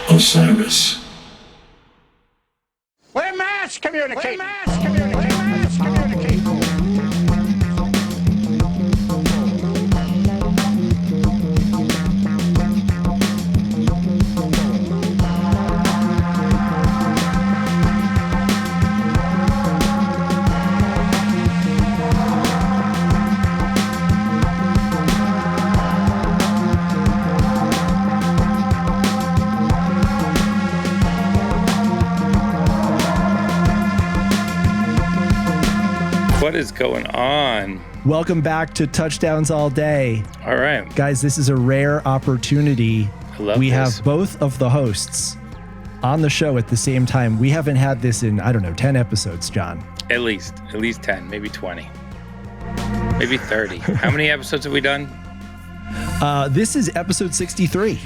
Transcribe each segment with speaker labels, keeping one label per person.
Speaker 1: Osiris.
Speaker 2: We're mass communicating. We're mass communicating. Mass communicating.
Speaker 3: What is going on?
Speaker 4: Welcome back to Touchdowns All Day.
Speaker 3: All right.
Speaker 4: Guys, this is a rare opportunity.
Speaker 3: I love
Speaker 4: we
Speaker 3: this.
Speaker 4: have both of the hosts on the show at the same time. We haven't had this in, 10 episodes, John.
Speaker 3: At least 10, maybe 20, maybe 30. How many episodes have we done?
Speaker 4: This is episode 63.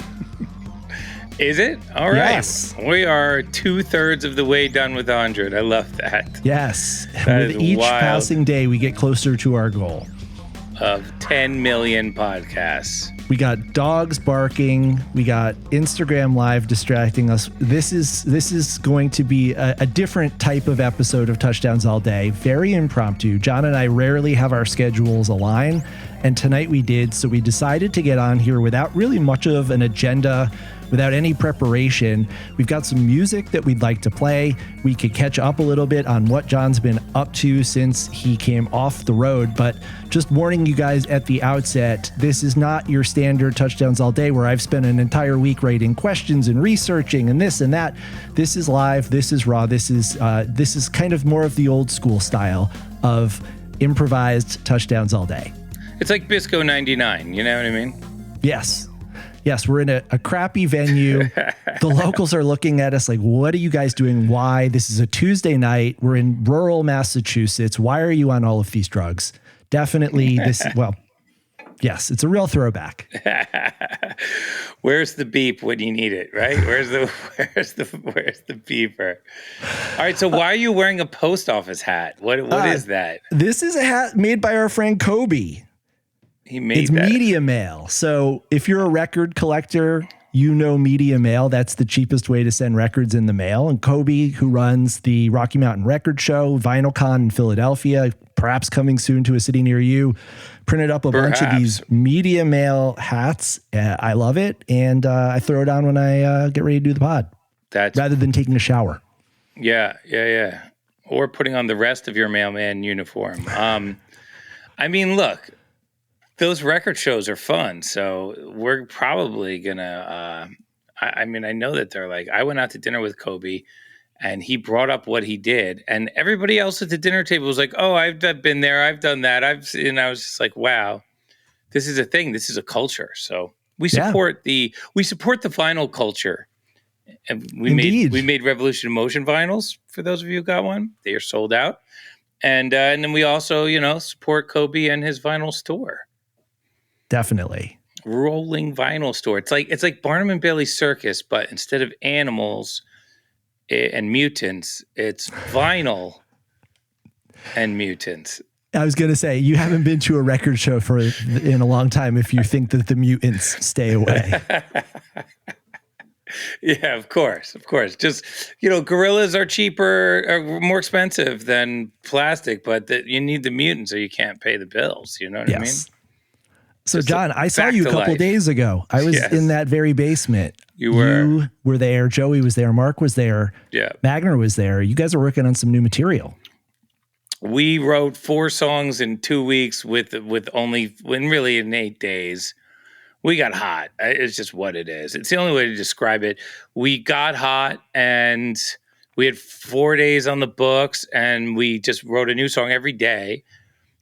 Speaker 3: Is it? All right.
Speaker 4: Yes.
Speaker 3: We are 2/3 of the way done with 100. I love that.
Speaker 4: Yes.
Speaker 3: That
Speaker 4: With
Speaker 3: is
Speaker 4: each
Speaker 3: wild.
Speaker 4: passing day, we get closer to our goal.
Speaker 3: Of 10 million podcasts.
Speaker 4: We got dogs barking. We got Instagram Live distracting us. This is going to be a different type of episode of Touchdowns All Day. Very impromptu. John and I rarely have our schedules align, and tonight we did. So we decided to get on here without really much of an agenda, without any preparation. We've got some music that we'd like to play. We could catch up a little bit on what John's been up to since he came off the road. But just warning you guys at the outset, this is not your standard Touchdowns All Day where I've spent an entire week writing questions and researching and this and that. This is live. This is raw. This is kind of more of the old school style of improvised Touchdowns All Day.
Speaker 3: It's like Bisco 99. You know what I mean?
Speaker 4: Yes, we're in a crappy venue. The locals are looking at us like, what are you guys doing? Why? This is a Tuesday night. We're in rural Massachusetts. Why are you on all of these drugs? Definitely this, well, yes, it's a real throwback.
Speaker 3: Where's the beep when you need it, right? Where's the beeper? All right, so why are you wearing a post office hat? What is that?
Speaker 4: This is a hat made by our friend Kobe.
Speaker 3: He made
Speaker 4: It's
Speaker 3: that.
Speaker 4: media mail. So if you're a record collector, you know media mail. That's the cheapest way to send records in the mail. And Kobe, who runs the Rocky Mountain Record Show, VinylCon in Philadelphia, perhaps coming soon to a city near you, printed up a bunch of these media mail hats. I love it. And I throw it on when I get ready to do the pod. Rather than taking a shower.
Speaker 3: Yeah. Or putting on the rest of your mailman uniform. I mean, look. Those record shows are fun, so we're probably gonna. I know that they're like. I went out to dinner with Kobe, and he brought up what he did, and everybody else at the dinner table was like, "Oh, I've been there. I've done that. And I was just like, wow, this is a thing. This is a culture. So we support the vinyl culture, and we made Revolution in Motion vinyls. For those of you who got one, they are sold out, and then we also support Kobe and his vinyl store.
Speaker 4: Definitely.
Speaker 3: Rolling vinyl store. It's like Barnum and Bailey Circus, but instead of animals and mutants, it's vinyl and mutants.
Speaker 4: I was going to say, you haven't been to a record show in a long time if you think that the mutants stay away.
Speaker 3: Yeah, of course. Just, gorillas are cheaper or more expensive than plastic, but you need the mutants or you can't pay the bills. You know what I mean?
Speaker 4: So,
Speaker 3: Just
Speaker 4: John, I saw you a couple days ago. I was in that very basement.
Speaker 3: You were.
Speaker 4: You were there. Joey was there. Mark was there.
Speaker 3: Yeah.
Speaker 4: Magner was there. You guys are working on some new material.
Speaker 3: We wrote 4 songs in 2 weeks with really in 8 days. We got hot. It's just what it is. It's the only way to describe it. We got hot and we had 4 days on the books and we just wrote a new song every day.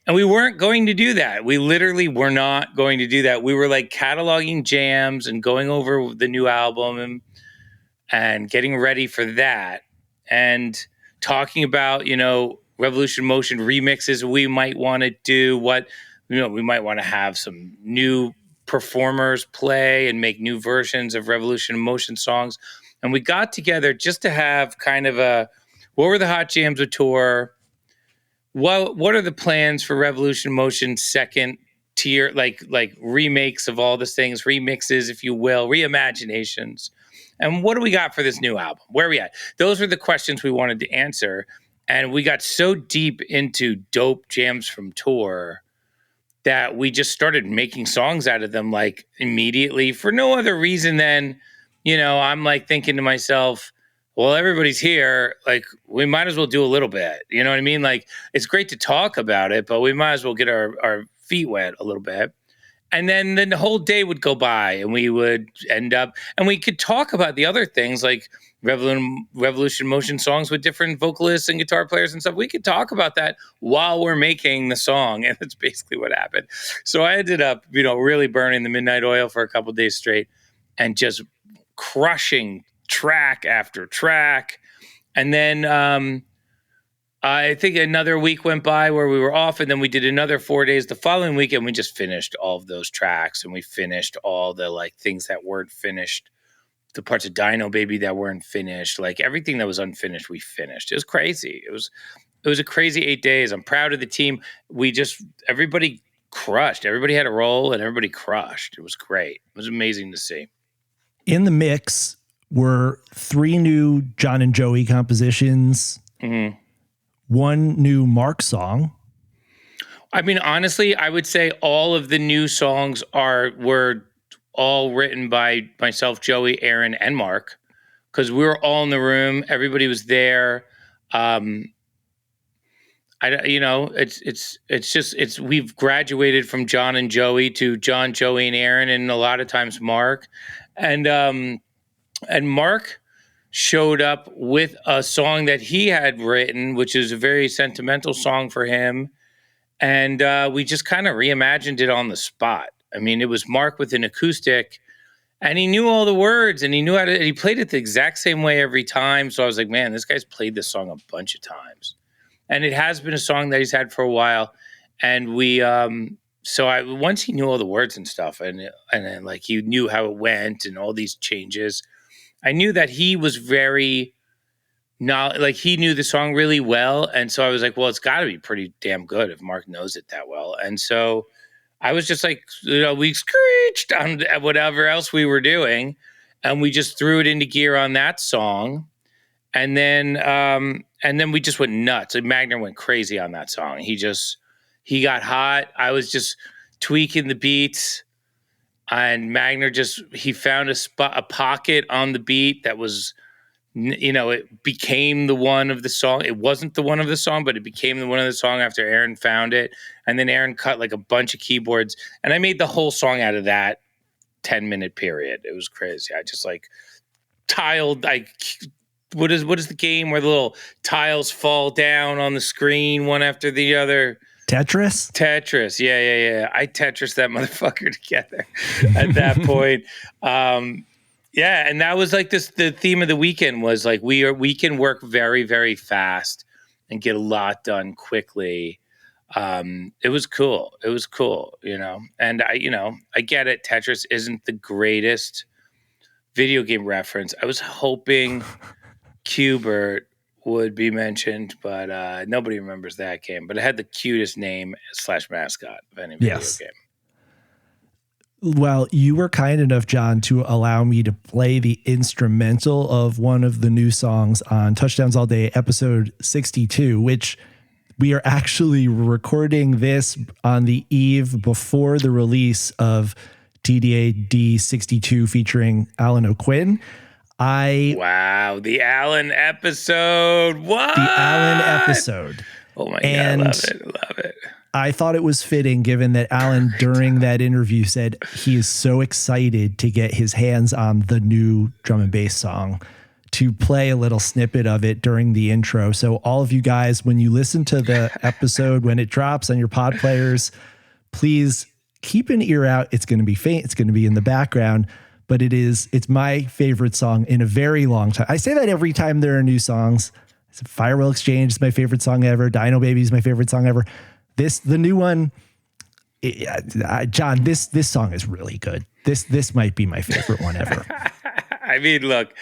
Speaker 3: And we weren't going to do that. We literally were not going to do that. We were like cataloging jams and going over the new album and getting ready for that and talking about, Revolution Motion remixes we might want to do, we might want to have some new performers play and make new versions of Revolution Motion songs. And we got together just to have kind of what were the hot jams of tour? What are the plans for Revolution Motion's second tier, like remakes of all these things, remixes, if you will, reimaginations. And what do we got for this new album? Where are we at? Those were the questions we wanted to answer. And we got so deep into dope jams from tour that we just started making songs out of them like immediately for no other reason than, I'm like thinking to myself, well, everybody's here. Like, we might as well do a little bit. You know what I mean? Like, it's great to talk about it, but we might as well get our feet wet a little bit. And then the whole day would go by and we would end up, and we could talk about the other things like Revolution Motion songs with different vocalists and guitar players and stuff. We could talk about that while we're making the song. And that's basically what happened. So I ended up, really burning the midnight oil for a couple of days straight and just crushing track after track. And then, I think another week went by where we were off, and then we did another 4 days the following week, and we just finished all of those tracks, and we finished all the like things that weren't finished, the parts of Dino Baby that weren't finished, like everything that was unfinished, we finished. It was crazy. It was a crazy 8 days. I'm proud of the team. Everybody crushed. Everybody had a role, and everybody crushed. It was great. It was amazing to see.
Speaker 4: In the mix were 3 new John and Joey compositions.
Speaker 3: Mm-hmm.
Speaker 4: 1 new Mark song.
Speaker 3: I mean, honestly, I would say all of the new songs were all written by myself, Joey, Aaron, and Mark, because we were all in the room. Everybody was there. We've graduated from John and Joey to John, Joey, and Aaron, and a lot of times Mark, and Mark showed up with a song that he had written, which is a very sentimental song for him. And we just kind of reimagined it on the spot. I mean, it was Mark with an acoustic, and he knew all the words, and he knew he played it the exact same way every time. So I was like, man, this guy's played this song a bunch of times. And it has been a song that he's had for a while. And once he knew all the words and stuff, and then like he knew how it went and all these changes, I knew that he was he knew the song really well. And so I was like, well, it's got to be pretty damn good if Mark knows it that well. And so I was just like, we screeched on whatever else we were doing, and we just threw it into gear on that song. And then we just went nuts. Like, Magner went crazy on that song. He got hot. I was just tweaking the beats. And Magner he found a pocket on the beat that was, it became the one of the song. It wasn't the one of the song, but it became the one of the song after Aaron found it. And then Aaron cut like a bunch of keyboards, and I made the whole song out of that 10-minute period. It was crazy. I just like tiled, what is the game where the little tiles fall down on the screen one after the other? Tetris. Yeah. I Tetris that motherfucker together at that point. Yeah. And that was like the theme of the weekend was like, we can work very, very fast and get a lot done quickly. It was cool. And I get it. Tetris isn't the greatest video game reference. I was hoping Qbert would be mentioned, but nobody remembers that game. But it had the cutest name / mascot of any video game.
Speaker 4: Well, you were kind enough, John, to allow me to play the instrumental of one of the new songs on Touchdowns All Day, episode 62, which we are actually recording this on the eve before the release of TDA 62 featuring Alan O'Quinn.
Speaker 3: Wow, the Alan episode. What?
Speaker 4: The Alan episode.
Speaker 3: Oh my God, I love it.
Speaker 4: I thought it was fitting, given that Alan during that interview said he is so excited to get his hands on the new drum and bass song, to play a little snippet of it during the intro. So all of you guys, when you listen to the episode, when it drops on your pod players, please keep an ear out. It's going to be faint. It's going to be in the background. But it's my favorite song in a very long time. I say that every time there are new songs. Firewall Exchange is my favorite song ever. Dino Baby is my favorite song ever. The new one, John, this song is really good. This might be my favorite one ever.
Speaker 3: I mean, look,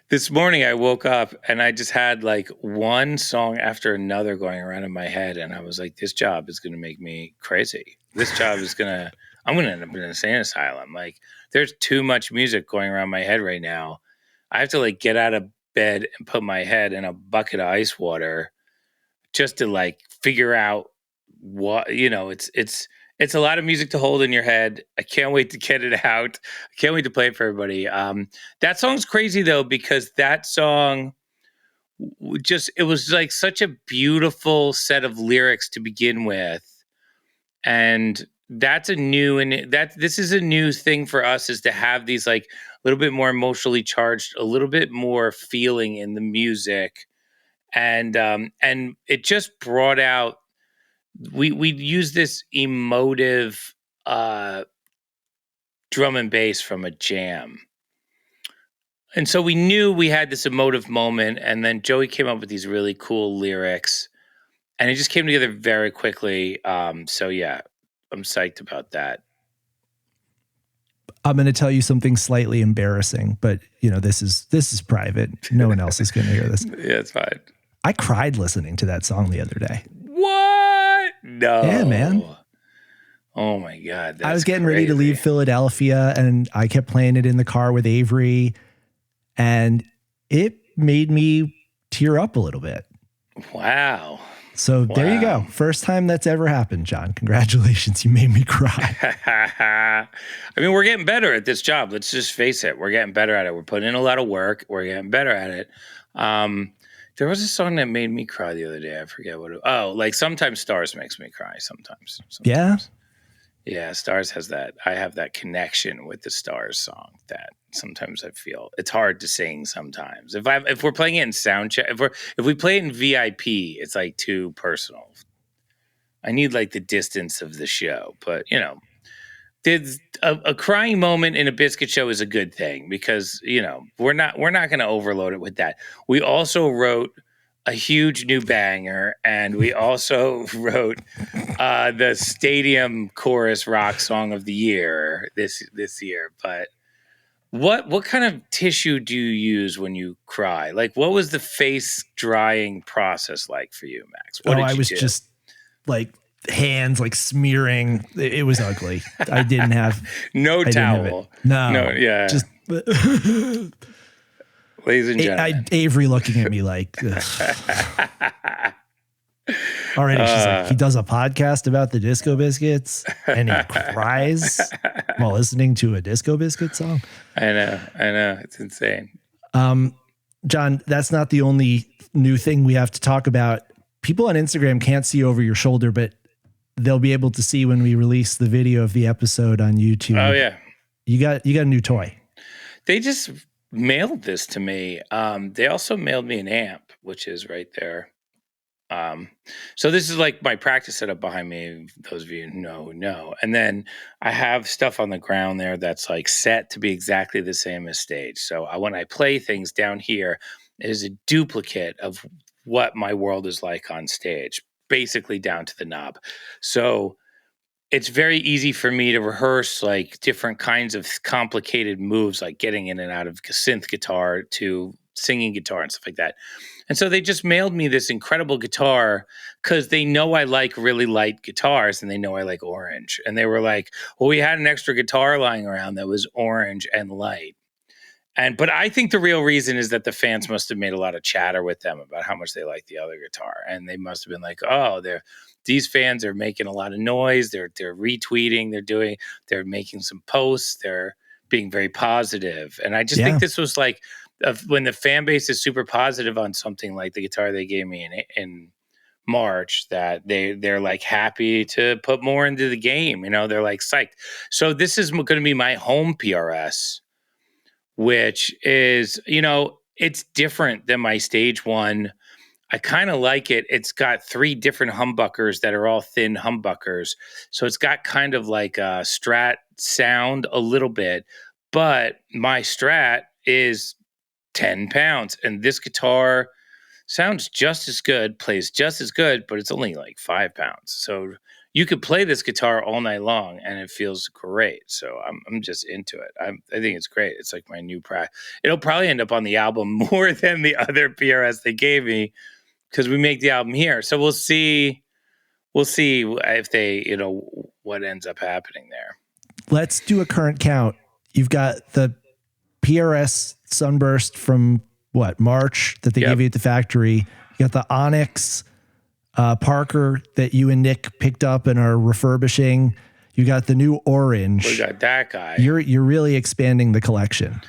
Speaker 3: this morning I woke up and I just had like one song after another going around in my head. And I was like, this job is going to make me crazy. this job is I'm gonna end up in an insane asylum. Like, there's too much music going around my head right now. I have to like get out of bed and put my head in a bucket of ice water just to like figure out what, it's a lot of music to hold in your head. I can't wait to get it out. I can't wait to play it for everybody. That song's crazy though, because that song it was like such a beautiful set of lyrics to begin with. And this is a new thing for us, is to have these like a little bit more emotionally charged, a little bit more feeling in the music. And it just brought out, we use this emotive drum and bass from a jam. And so we knew we had this emotive moment, and then Joey came up with these really cool lyrics, and it just came together very quickly. So yeah, I'm psyched about that.
Speaker 4: I'm going to tell you something slightly embarrassing, but this is private. No one else is going to hear this.
Speaker 3: Yeah, it's fine.
Speaker 4: I cried listening to that song the other day.
Speaker 3: What? No.
Speaker 4: Yeah, man.
Speaker 3: Oh my God.
Speaker 4: I was getting ready to leave Philadelphia, and I kept playing it in the car with Avery, and it made me tear up a little bit.
Speaker 3: Wow.
Speaker 4: So there you go. First time that's ever happened, John. Congratulations. You made me cry.
Speaker 3: I mean, we're getting better at this job. Let's just face it. We're getting better at it. We're putting in a lot of work. We're getting better at it. There was a song that made me cry the other day. I forget what like Sometimes Stars makes me cry sometimes.
Speaker 4: Yeah.
Speaker 3: Yeah, Stars has that. I have that connection with the Stars song that sometimes I feel it's hard to sing sometimes. If we're playing it in sound check, if we play it in VIP, it's like too personal. I need like the distance of the show, but there's a crying moment in a Biscuit show is a good thing, because we're not going to overload it with that. We also wrote a huge new banger, and we also wrote the stadium chorus rock song of the year this year. But what kind of tissue do you use when you cry? Like, what was the face drying process like for you, Max?
Speaker 4: I was just like hands like smearing. It was ugly. I didn't have
Speaker 3: no towel.
Speaker 4: No,
Speaker 3: yeah.
Speaker 4: Just
Speaker 3: ladies and gentlemen,
Speaker 4: Avery looking at me like. Already, she's like, he does a podcast about the Disco Biscuits, and he cries while listening to a Disco Biscuit song.
Speaker 3: I know, it's insane.
Speaker 4: John, that's not the only new thing we have to talk about. People on Instagram can't see over your shoulder, but they'll be able to see when we release the video of the episode on YouTube.
Speaker 3: Oh yeah,
Speaker 4: you got a new toy.
Speaker 3: They just mailed this to me. They also mailed me an amp, which is right there. So this is like my practice setup behind me. Those of you who know. And then I have stuff on the ground there that's like set to be exactly the same as stage. So when I play things down here, it is a duplicate of what my world is like on stage, basically down to the knob. So it's very easy for me to rehearse like different kinds of complicated moves, like getting in and out of synth guitar to singing guitar and stuff like that. And so they just mailed me this incredible guitar because they know I like really light guitars, and they know I like orange. And they were like, well, we had an extra guitar lying around that was orange and light. But I think the real reason is that the fans must have made a lot of chatter with them about how much they like the other guitar. And they must have been like, oh, these fans are making a lot of noise. They're retweeting. They're making some posts. They're being very positive. And I just think this was like, when the fan base is super positive on something like the guitar they gave me in March, that they're like happy to put more into the game. They're like psyched. So this is going to be my home PRS, which is, it's different than my stage one. I kind of like it. It's got 3 different humbuckers that are all thin humbuckers. So it's got kind of like a Strat sound a little bit, but my Strat is 10 pounds, and this guitar sounds just as good, plays just as good, but it's only like 5 pounds. So you could play this guitar all night long and it feels great. So I'm just into it. I think it's great. It's like my new practice. It'll probably end up on the album more than the other PRS they gave me, because we make the album here. So we'll see if they, what ends up happening there.
Speaker 4: Let's do a current count. You've got the PRS Sunburst from March that they gave you at the factory. You got the Onyx Parker that you and Nick picked up and are refurbishing. You got the new Orange.
Speaker 3: We got that guy.
Speaker 4: You're really expanding the collection.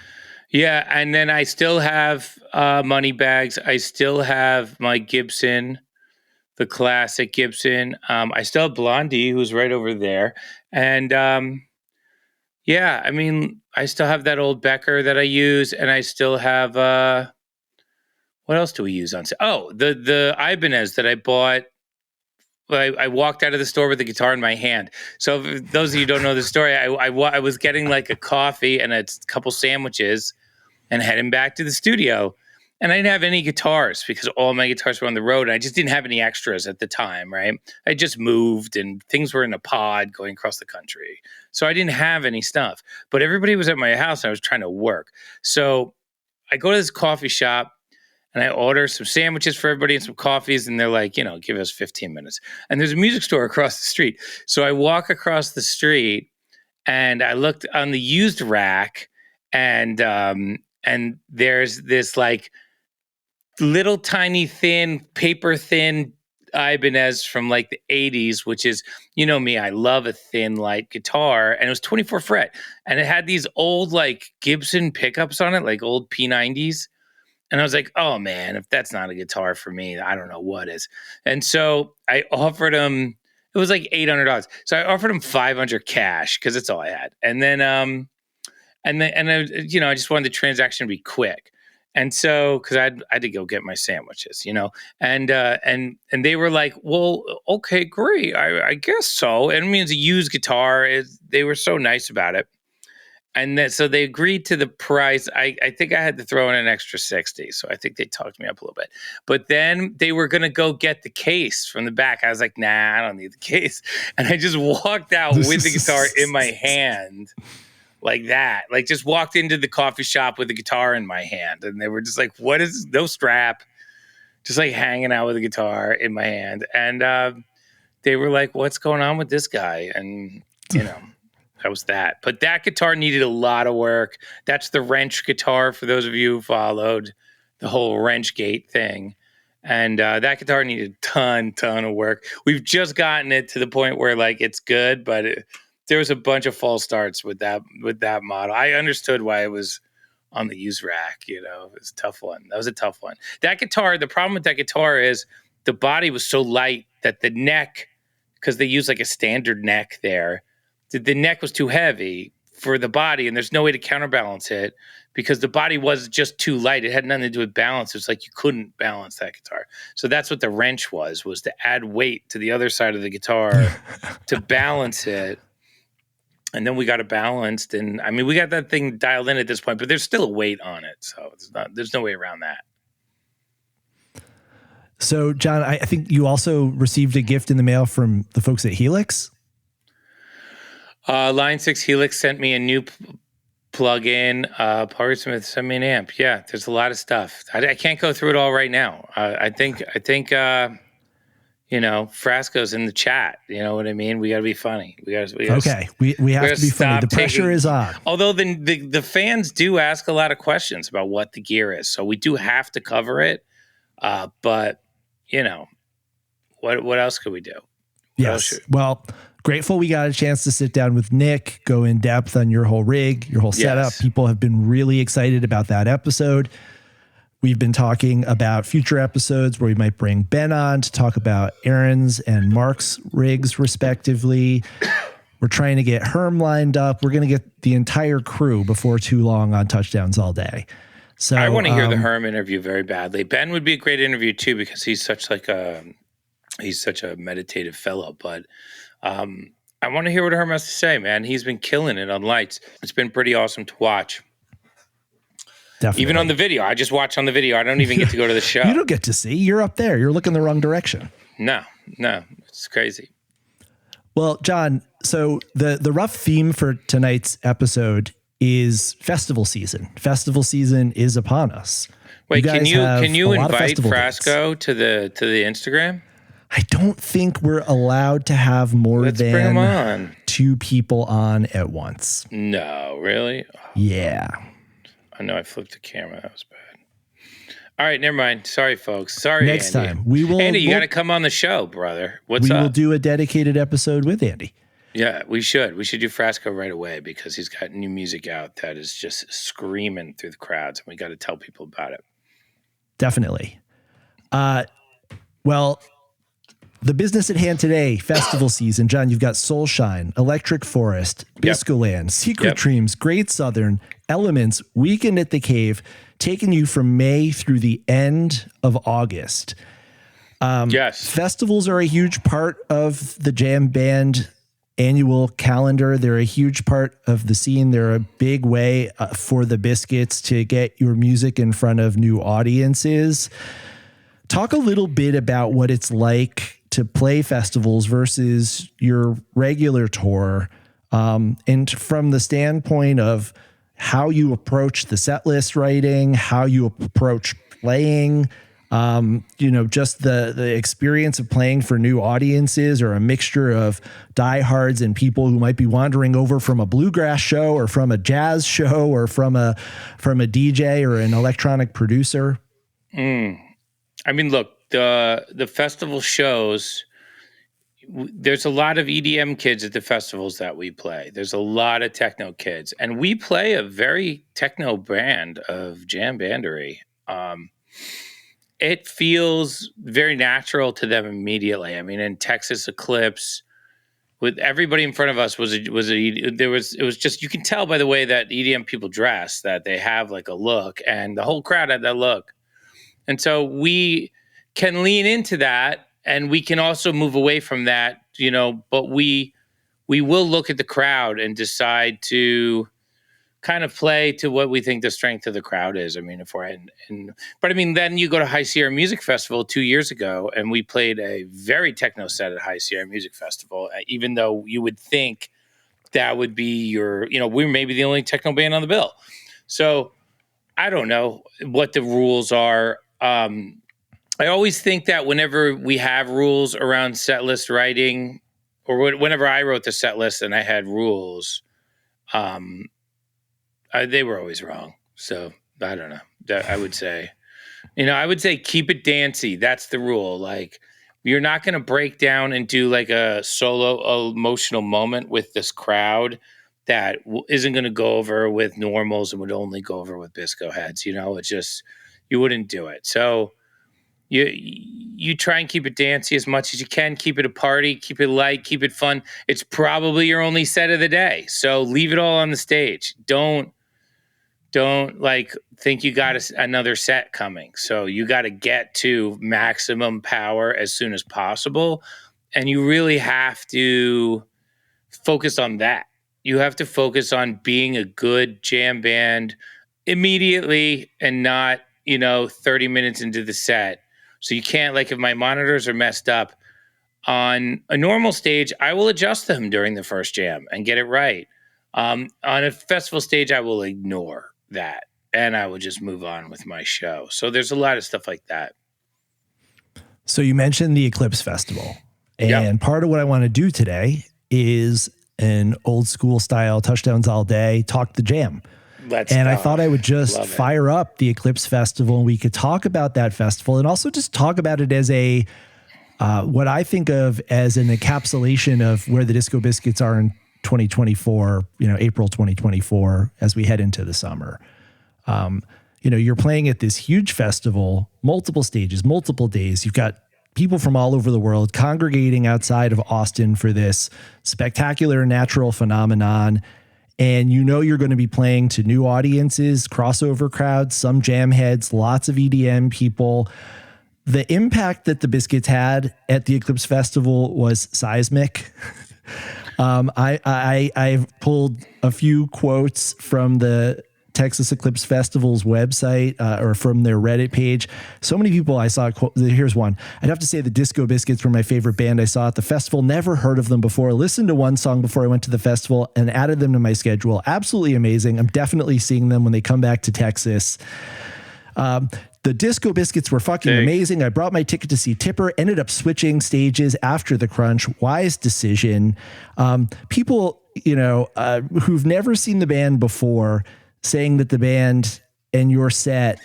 Speaker 3: Yeah, and then I still have money bags. I still have my Gibson, the classic Gibson. I still have Blondie, who's right over there. And yeah, I mean, I still have that old Becker that I use, and I still have what else do we use on? Oh, the Ibanez that I bought. I walked out of the store with the guitar in my hand. So for those of you who don't know the story, I was getting like a coffee and a couple sandwiches and heading back to the studio. And I didn't have any guitars because all my guitars were on the road. And I just didn't have any extras at the time, right? I just moved and things were in a pod going across the country. So I didn't have any stuff. But everybody was at my house and I was trying to work. So I go to this coffee shop and I order some sandwiches for everybody and some coffees. And they're like, give us 15 minutes. And there's a music store across the street. So I walk across the street and I looked on the used rack and there's this like little tiny thin, paper thin Ibanez from like the 80s, which is, me, I love a thin light guitar. And it was 24 fret. And it had these old like Gibson pickups on it, like old P90s. And I was like, oh man, if that's not a guitar for me, I don't know what is. And so I offered him, it was like $800. So I offered him $500 cash because that's all I had. And then, I just wanted the transaction to be quick. And so, because I had to go get my sandwiches, and they were like, well, okay, great. I guess so. And I mean, it's a used guitar. They were so nice about it. And then, so they agreed to the price. I think I had to throw in an extra 60. So I think they talked me up a little bit. But then they were going to go get the case from the back. I was like, nah, I don't need the case. And I just walked out with the guitar in my hand like that. Like just walked into the coffee shop with the guitar in my hand. And they were just like, what is, no strap. Just like hanging out with the guitar in my hand. And they were like, what's going on with this guy? And, that was that. But that guitar needed a lot of work. That's the wrench guitar for those of you who followed the whole wrench gate thing. And that guitar needed a ton of work. We've just gotten it to the point where like it's good, but there was a bunch of false starts with that model. I understood why it was on the used rack. It was a tough one. That was a tough one. That guitar, the problem with that guitar is the body was so light that the neck, because they use like a standard neck there, the neck was too heavy for the body, and there's no way to counterbalance it because the body was just too light. It had nothing to do with balance. It was like you couldn't balance that guitar. So that's what the wrench was to add weight to the other side of the guitar to balance it. And then we got it balanced. And I mean, we got that thing dialed in at this point, but there's still a weight on it. So there's no way around that.
Speaker 4: So, John, I think you also received a gift in the mail from the folks at Helix.
Speaker 3: Line 6 Helix sent me a new plug-in. Parker Smith sent me an amp. Yeah, there's a lot of stuff. I can't go through it all right now. I think Frasco's in the chat. You know what I mean? We got to be funny. We have to be funny. The pressure is on. Although the fans do ask a lot of questions about what the gear is, so we do have to cover it. But what else could we do?
Speaker 4: Yes. Well, grateful we got a chance to sit down with Nick, go in depth on your whole rig, your whole setup. Yes. People have been really excited about that episode. We've been talking about future episodes where we might bring Ben on to talk about Aaron's and Mark's rigs, respectively. We're trying to get Herm lined up. We're going to get the entire crew before too long on Touchdowns All Day. So
Speaker 3: I want to hear the Herm interview very badly. Ben would be a great interview too because he's such a meditative fellow. But I want to hear what Herm has to say, man. He's been killing it on lights. It's been pretty awesome to watch.
Speaker 4: Definitely.
Speaker 3: Even on the video. I just watch on the video. I don't even get to go to the show.
Speaker 4: You don't get to see. You're up there. You're looking the wrong direction.
Speaker 3: No. It's crazy.
Speaker 4: Well, John, so the rough theme for tonight's episode is festival season. Festival season is upon us.
Speaker 3: Wait, can you invite Frasco to the Instagram?
Speaker 4: I don't think we're allowed to have more
Speaker 3: Let's bring 'em
Speaker 4: than
Speaker 3: on.
Speaker 4: 2 people on at once.
Speaker 3: No, really? Oh,
Speaker 4: Yeah.
Speaker 3: I know I flipped the camera. That was bad. All right, never mind. Sorry, folks. Sorry,
Speaker 4: Next
Speaker 3: Andy.
Speaker 4: time we will.
Speaker 3: Andy, you got to come on the show, brother. What's
Speaker 4: we
Speaker 3: up?
Speaker 4: will do a dedicated episode with Andy.
Speaker 3: Yeah, we should. We should do Frasco right away because he's got new music out that is just screaming through the crowds, and we got to tell people about it.
Speaker 4: Definitely. Well, the business at hand today, festival season. John, you've got Soulshine, Electric Forest, Biscoland, Secret Dreams, Great Southern, Elements, Weekend at the Cave, taking you from May through the end of August.
Speaker 3: Yes.
Speaker 4: Festivals are a huge part of the jam band annual calendar. They're a huge part of the scene. They're a big way for the Biscuits to get your music in front of new audiences. Talk a little bit about what it's like to play festivals versus your regular tour, and from the standpoint of how you approach the set list writing, how you approach playing, just the experience of playing for new audiences, or a mixture of diehards and people who might be wandering over from a bluegrass show or from a jazz show or from a DJ or an electronic producer.
Speaker 3: I mean, look, the festival shows, there's a lot of EDM kids at the festivals that we play. There's a lot of techno kids, and we play a very techno brand of jam bandery. It feels very natural to them immediately. I mean, in Texas Eclipse, with everybody in front of us it was just, you can tell by the way that EDM people dress that they have like a look, and the whole crowd had that look. And so we can lean into that, and we can also move away from that, but we will look at the crowd and decide to kind of play to what we think the strength of the crowd is. I mean, then you go to High Sierra Music Festival 2 years ago, and we played a very techno set at High Sierra Music Festival, even though you would think that would be we're maybe the only techno band on the bill. So I don't know what the rules are. I always think that whenever we have rules around set list writing, or whenever I wrote the set list and I had rules, they were always wrong. So I don't know. I would say keep it dancey. That's the rule. Like, you're not going to break down and do like a solo emotional moment with this crowd that isn't going to go over with normals and would only go over with Bisco heads. It's just, you wouldn't do it. So you try and keep it dancey as much as you can. Keep it a party, keep it light, keep it fun. It's probably your only set of the day. So leave it all on the stage. Don't like think you got another set coming. So you got to get to maximum power as soon as possible. And you really have to focus on that. You have to focus on being a good jam band immediately, and not, 30 minutes into the set. So you can't, like, if my monitors are messed up on a normal stage, I will adjust them during the first jam and get it right. On a festival stage, I will ignore that, and I will just move on with my show. So there's a lot of stuff like that.
Speaker 4: So you mentioned the Eclipse Festival, and part of what I want to do today is an old school style Touchdowns All Day, talk the jam. I thought I would just fire up the Eclipse Festival, and we could talk about that festival, and also just talk about it as a what I think of as an encapsulation of where the Disco Biscuits are in 2024, April 2024, as we head into the summer. You're playing at this huge festival, multiple stages, multiple days. You've got people from all over the world congregating outside of Austin for this spectacular natural phenomenon. And you're going to be playing to new audiences, crossover crowds, some jam heads, lots of EDM people. The impact that the Biscuits had at the Eclipse Festival was seismic. I've pulled a few quotes from the Texas Eclipse Festival's website or from their Reddit page. So many people I saw. Here's one. I'd have to say the Disco Biscuits were my favorite band I saw at the festival. Never heard of them before. Listened to one song before I went to the festival and added them to my schedule. Absolutely amazing. I'm definitely seeing them when they come back to Texas. The Disco Biscuits were fucking amazing. I brought my ticket to see Tipper, ended up switching stages after the crunch. Wise decision. People, who've never seen the band before saying that the band and your set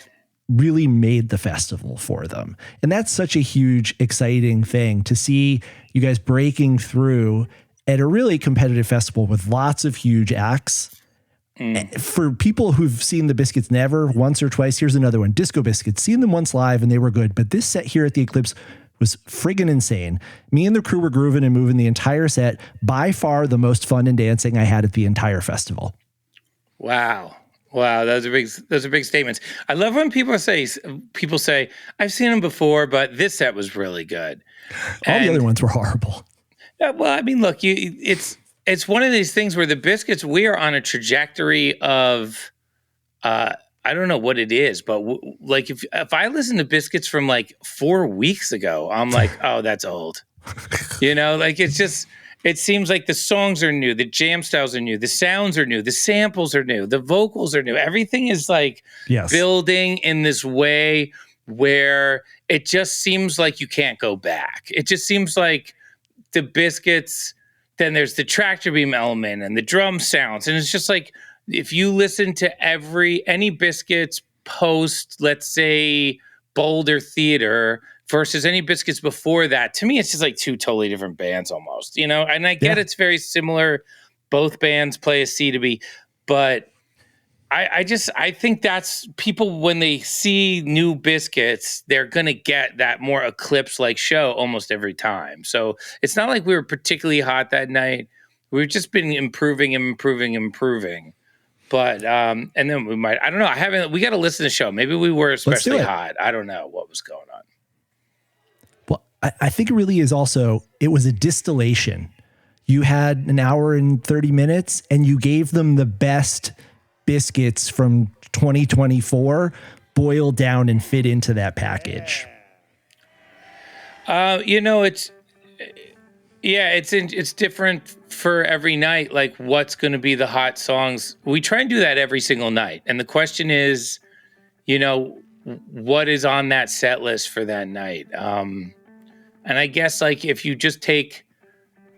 Speaker 4: really made the festival for them. And that's such a huge, exciting thing to see you guys breaking through at a really competitive festival with lots of huge acts. For people who've seen the Biscuits never, once or twice, here's another one. Disco Biscuits, seen them once live and they were good, but this set here at the Eclipse was friggin' insane. Me and the crew were grooving and moving the entire set. By far the most fun and dancing I had at the entire festival.
Speaker 3: Wow, those are big statements. I love when people say, I've seen them before, but this set was really good.
Speaker 4: All the other ones were horrible.
Speaker 3: Well, I mean, look, it's one of these things where the Biscuits, we are on a trajectory of, I don't know what it is, but like if I listen to Biscuits from like 4 weeks ago, I'm like, oh, that's old. It seems like the songs are new, the jam styles are new, the sounds are new, the samples are new, the vocals are new. Everything is like building in this way where it just seems like you can't go back. It just seems like the Biscuits, then there's the tractor beam element and the drum sounds. And it's just like, if you listen to any Biscuits post, let's say, Boulder Theater versus any Biscuits before that, to me, it's just like two totally different bands almost, and I get it's very similar. Both bands play a C to B, but I think that's people, when they see new Biscuits, they're going to get that more Eclipse-like show almost every time. So it's not like we were particularly hot that night. We've just been improving. But, and then we might, I don't know. We got to listen to the show. Maybe we were especially hot. I don't know what was going on.
Speaker 4: Well, I think it really is also, it was a distillation. You had an hour and 30 minutes and you gave them the best Biscuits from 2024 boiled down and fit into that package.
Speaker 3: It's different for every night. Like, what's going to be the hot songs? We try and do that every single night. And the question is, what is on that set list for that night? And I guess, like, if you just take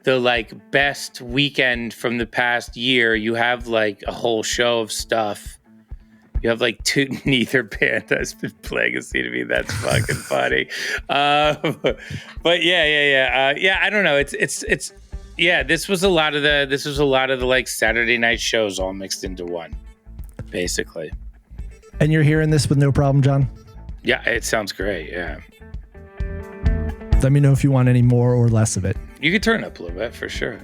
Speaker 3: the best weekend from the past year, you have like a whole show of stuff. You have neither band has been playing a C to B. That's fucking funny. But yeah. I don't know. This was a lot of the Saturday night shows all mixed into one, basically.
Speaker 4: And you're hearing this with no problem, John?
Speaker 3: Yeah, it sounds great. Yeah.
Speaker 4: Let me know if you want any more or less of it.
Speaker 3: You could turn up a little bit for sure.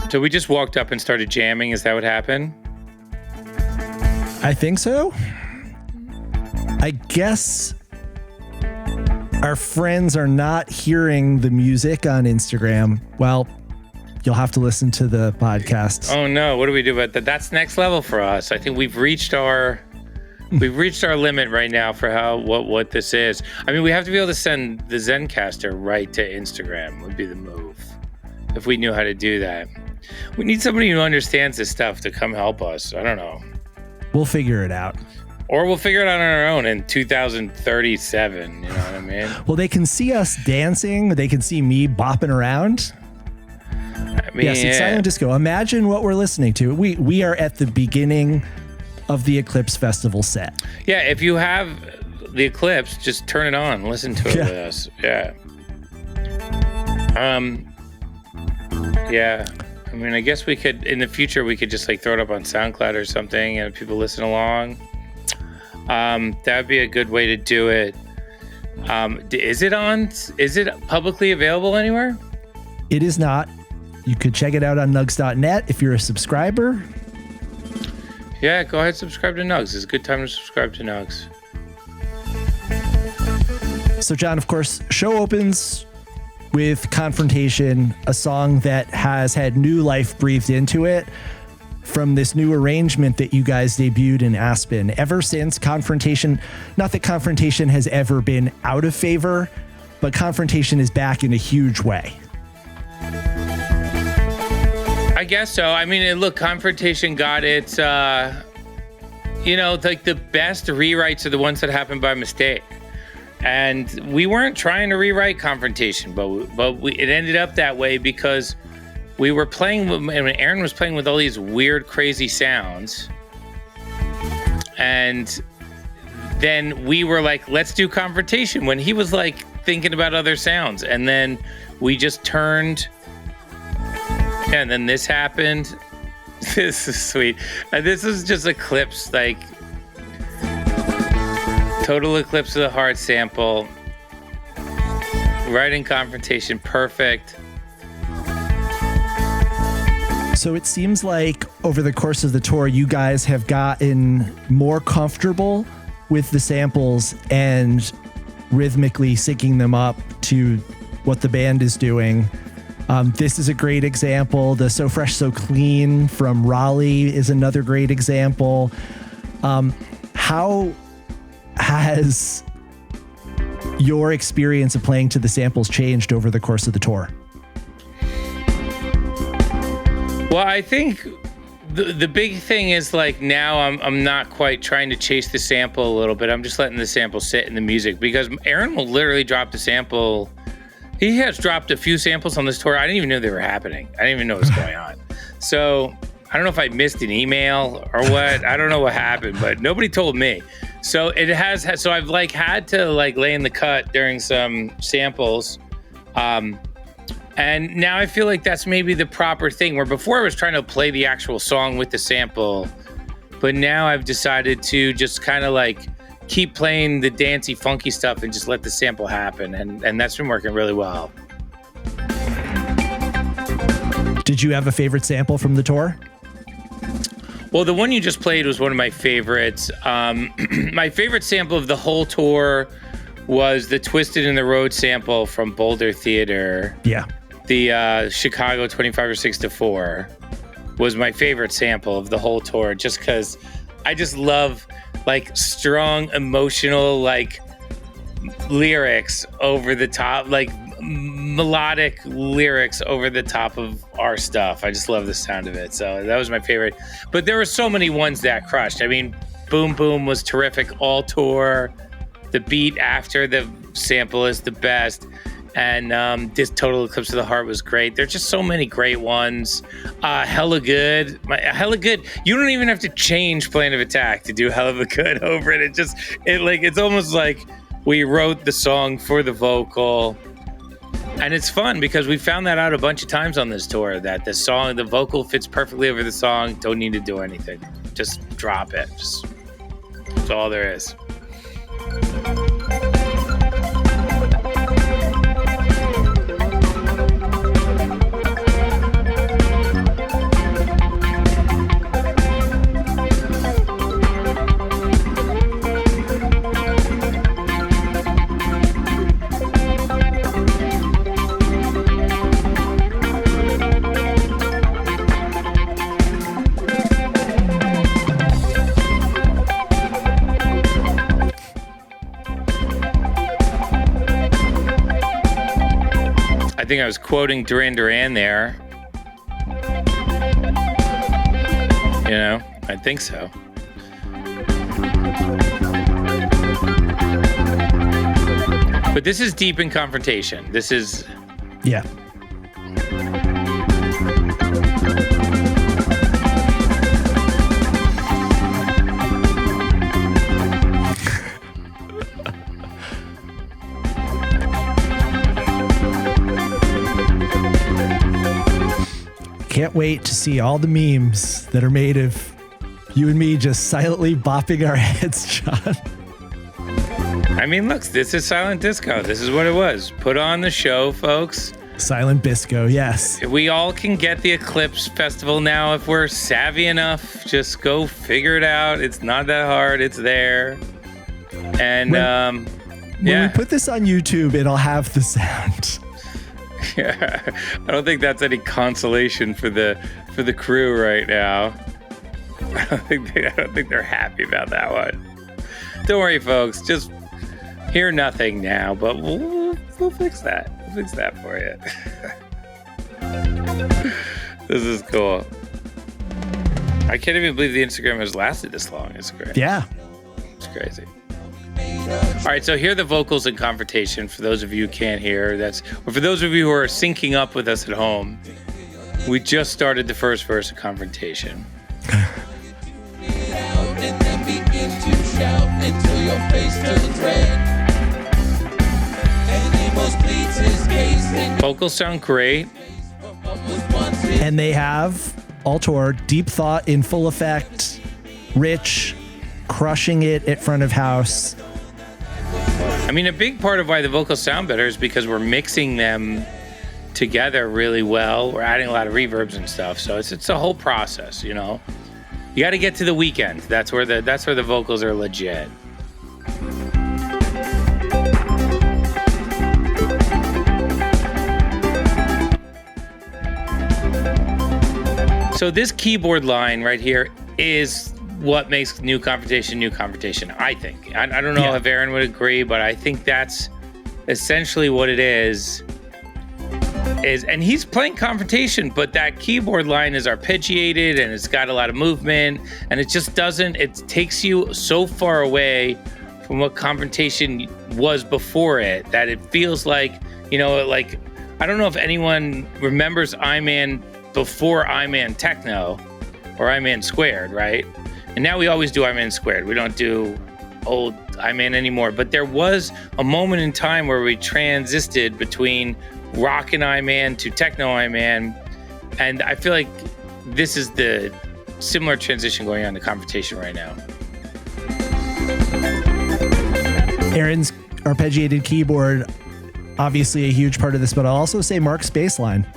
Speaker 3: So we just walked up and started jamming. Is that what happened?
Speaker 4: I think so. I guess our friends are not hearing the music on Instagram. Well, you'll have to listen to the podcast.
Speaker 3: Oh no, what do we do about that? That's next level for us. I think we've reached our limit right now for what this is. I mean, we have to be able to send the Zencaster right to Instagram would be the move. If we knew how to do that. We need somebody who understands this stuff to come help us. I don't know.
Speaker 4: We'll figure it out.
Speaker 3: Or we'll figure it out on our own in 2037. You know what I mean?
Speaker 4: Well, they can see us dancing. They can see me bopping around.
Speaker 3: I mean,
Speaker 4: yes, it's Silent Disco. Imagine what we're listening to. We are at the beginning of the Eclipse Festival set.
Speaker 3: Yeah, if you have the Eclipse, just turn it on. Listen to it with us. Yeah. Yeah. I mean, I guess we could, in the future, we could just throw it up on SoundCloud or something and people listen along. That would be a good way to do it. Is it publicly available anywhere?
Speaker 4: It is not. You could check it out on nugs.net if you're a subscriber.
Speaker 3: Yeah, go ahead, subscribe to Nugs. It's a good time to subscribe to Nugs.
Speaker 4: So, John, of course, show opens with Confrontation, a song that has had new life breathed into it from this new arrangement that you guys debuted in Aspen. Ever since Confrontation, not that Confrontation has ever been out of favor, but Confrontation is back in a huge way.
Speaker 3: I guess so. I mean, look, Confrontation got its, like the best rewrites are the ones that happen by mistake. And we weren't trying to rewrite Confrontation, but it ended up that way because we were playing with, and Aaron was playing with all these weird, crazy sounds. And then we were like, let's do Confrontation when he was like thinking about other sounds. And then we just turned, and then this happened. This is sweet. This is just Eclipse, like total Eclipse of the Heart sample. Writing Confrontation, perfect.
Speaker 4: So it seems like over the course of the tour, you guys have gotten more comfortable with the samples and rhythmically syncing them up to what the band is doing. This is a great example. The So Fresh, So Clean from Raleigh is another great example. How has your experience of playing to the samples changed over the course of the tour?
Speaker 3: Well, I think the big thing is like now I'm not quite trying to chase the sample a little bit. I'm just letting the sample sit in the music because Aaron will literally drop the sample. He has dropped a few samples on this tour. I didn't even know they were happening. I didn't even know what was going on. So I don't know if I missed an email or what. I don't know what happened, but nobody told me. So it has. So I've like had to like lay in the cut during some samples. And now I feel like that's maybe the proper thing, where before I was trying to play the actual song with the sample, but now I've decided to just kind of like keep playing the dancey, funky stuff and just let the sample happen. And that's been working really well.
Speaker 4: Did you have a favorite sample from the tour?
Speaker 3: Well, the one you just played was one of my favorites. My favorite sample of the whole tour was the Twisted in the Road sample from Boulder Theater.
Speaker 4: Yeah.
Speaker 3: The Chicago 25/6-4 was my favorite sample of the whole tour, just because I just love like strong, emotional, like lyrics over the top, like melodic lyrics over the top of our stuff. I just love the sound of it. So that was my favorite. But there were so many ones that crushed. I mean, Boom Boom was terrific all tour. The beat after the sample is the best. And this Total Eclipse of the Heart was great. There's just so many great ones. Hella Good. Hella Good. You don't even have to change Plan of Attack to do Hella Good over it. It's almost like we wrote the song for the vocal. And it's fun because we found that out a bunch of times on this tour, that the vocal fits perfectly over the song. Don't need to do anything. Just drop it. That's all there is. I think I was quoting Duran Duran there. I think so. But this is deep in Confrontation. This is...
Speaker 4: Yeah. Can't wait to see all the memes that are made of you and me just silently bopping our heads, John.
Speaker 3: I mean, look, this is silent disco. This is what it was. Put on the show, folks.
Speaker 4: Silent bisco, yes.
Speaker 3: We all can get the Eclipse Festival now if we're savvy enough. Just go figure it out. It's not that hard. It's there. And
Speaker 4: when we put this on YouTube, it'll have the sound.
Speaker 3: Yeah, I don't think that's any consolation for the crew right now. I don't think they're happy about that one. Don't worry, folks. Just hear nothing now, but we'll fix that. We'll fix that for you. This is cool. I can't even believe the Instagram has lasted this long. It's great.
Speaker 4: Yeah.
Speaker 3: It's crazy. All right, so here are the vocals in Confrontation. For those of you who can't hear, or for those of you who are syncing up with us at home, we just started the first verse of Confrontation. Vocals sound great.
Speaker 4: And they have all tour, deep thought in full effect, rich, crushing it at front of house.
Speaker 3: I mean, a big part of why the vocals sound better is because we're mixing them together really well. We're adding a lot of reverbs and stuff, so it's a whole process, you know. You got to get to the weekend. That's where the vocals are legit. So this keyboard line right here is what makes New Confrontation, I think. I don't know if Aaron would agree, but I think that's essentially what it is, and he's playing Confrontation, but that keyboard line is arpeggiated and it's got a lot of movement, and it just it takes you so far away from what Confrontation was before it that it feels like, you know, like, I don't know if anyone remembers I-Man before I-Man Techno or I-Man Squared, right? And now we always do I-Man Squared. We don't do old I-Man anymore. But there was a moment in time where we transited between rock and I-Man to techno I-Man. And I feel like this is the similar transition going on to Confrontation right now.
Speaker 4: Aaron's arpeggiated keyboard, obviously a huge part of this, but I'll also say Mark's bass line.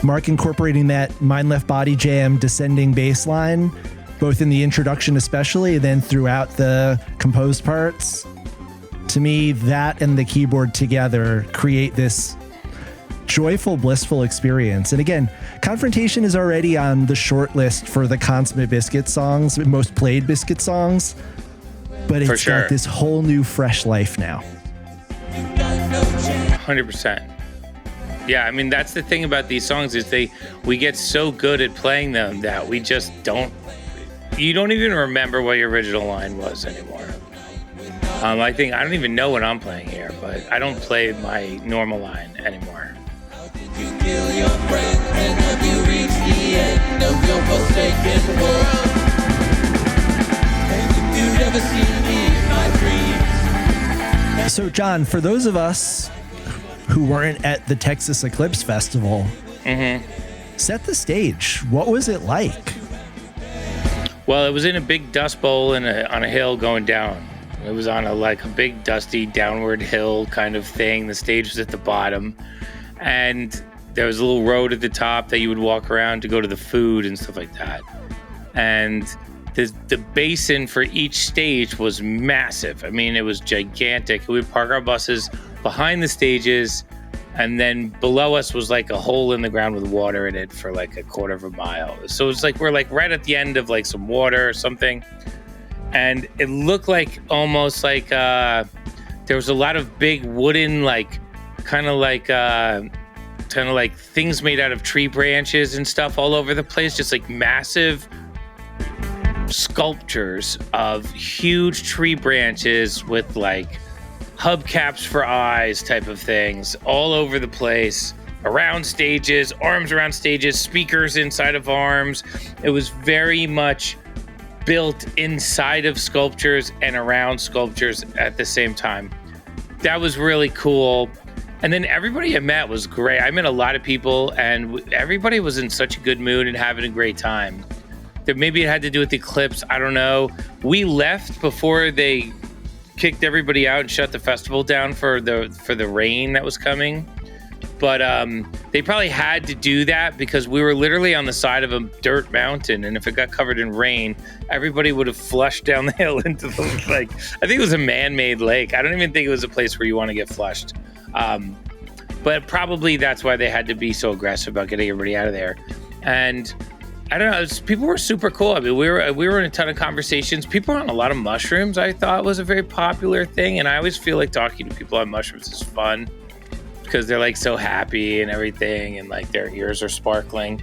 Speaker 4: Mark incorporating that Mind Left Body Jam descending bass line, both in the introduction especially, and then throughout the composed parts. To me, that and the keyboard together create this joyful, blissful experience. And again, Confrontation is already on the short list for the Consummate Biscuit songs, most played Biscuit songs, but it's got this whole new fresh life now.
Speaker 3: 100%. Yeah, I mean, that's the thing about these songs is we get so good at playing them that we just you don't even remember what your original line was anymore. I don't even know what I'm playing here, but I don't play my normal line anymore. You kill your friend, and have you reached the end of your forsaken world? And if you'd ever seen me in my dreams.
Speaker 4: So, John, for those of us who weren't at the Texas Eclipse Festival, set the stage. What was it like?
Speaker 3: Well, it was in a big dust bowl on a hill going down. It was on a big dusty downward hill kind of thing. The stage was at the bottom, and there was a little road at the top that you would walk around to go to the food and stuff like that. And the basin for each stage was massive. I mean, it was gigantic. We would park our buses behind the stages, and then below us was like a hole in the ground with water in it for like a quarter of a mile. So it's like we're like right at the end of like some water or something, and it looked like almost like there was a lot of big wooden kind of like things made out of tree branches and stuff all over the place, just like massive sculptures of huge tree branches with like hubcaps for eyes type of things all over the place, around stages, arms around stages, speakers inside of arms. It was very much built inside of sculptures and around sculptures at the same time. That was really cool. And then everybody I met was great. I met a lot of people, and everybody was in such a good mood and having a great time. Maybe it had to do with the eclipse, I don't know. We left before they kicked everybody out and shut the festival down for the rain that was coming. But they probably had to do that because we were literally on the side of a dirt mountain, and if it got covered in rain, everybody would have flushed down the hill into the I think it was a man-made lake. I don't even think it was a place where you want to get flushed. But probably that's why they had to be so aggressive about getting everybody out of there. And I don't know, people were super cool. I mean, we were in a ton of conversations. People were on a lot of mushrooms, I thought was a very popular thing. And I always feel like talking to people on mushrooms is fun because they're like so happy and everything, and like their ears are sparkling.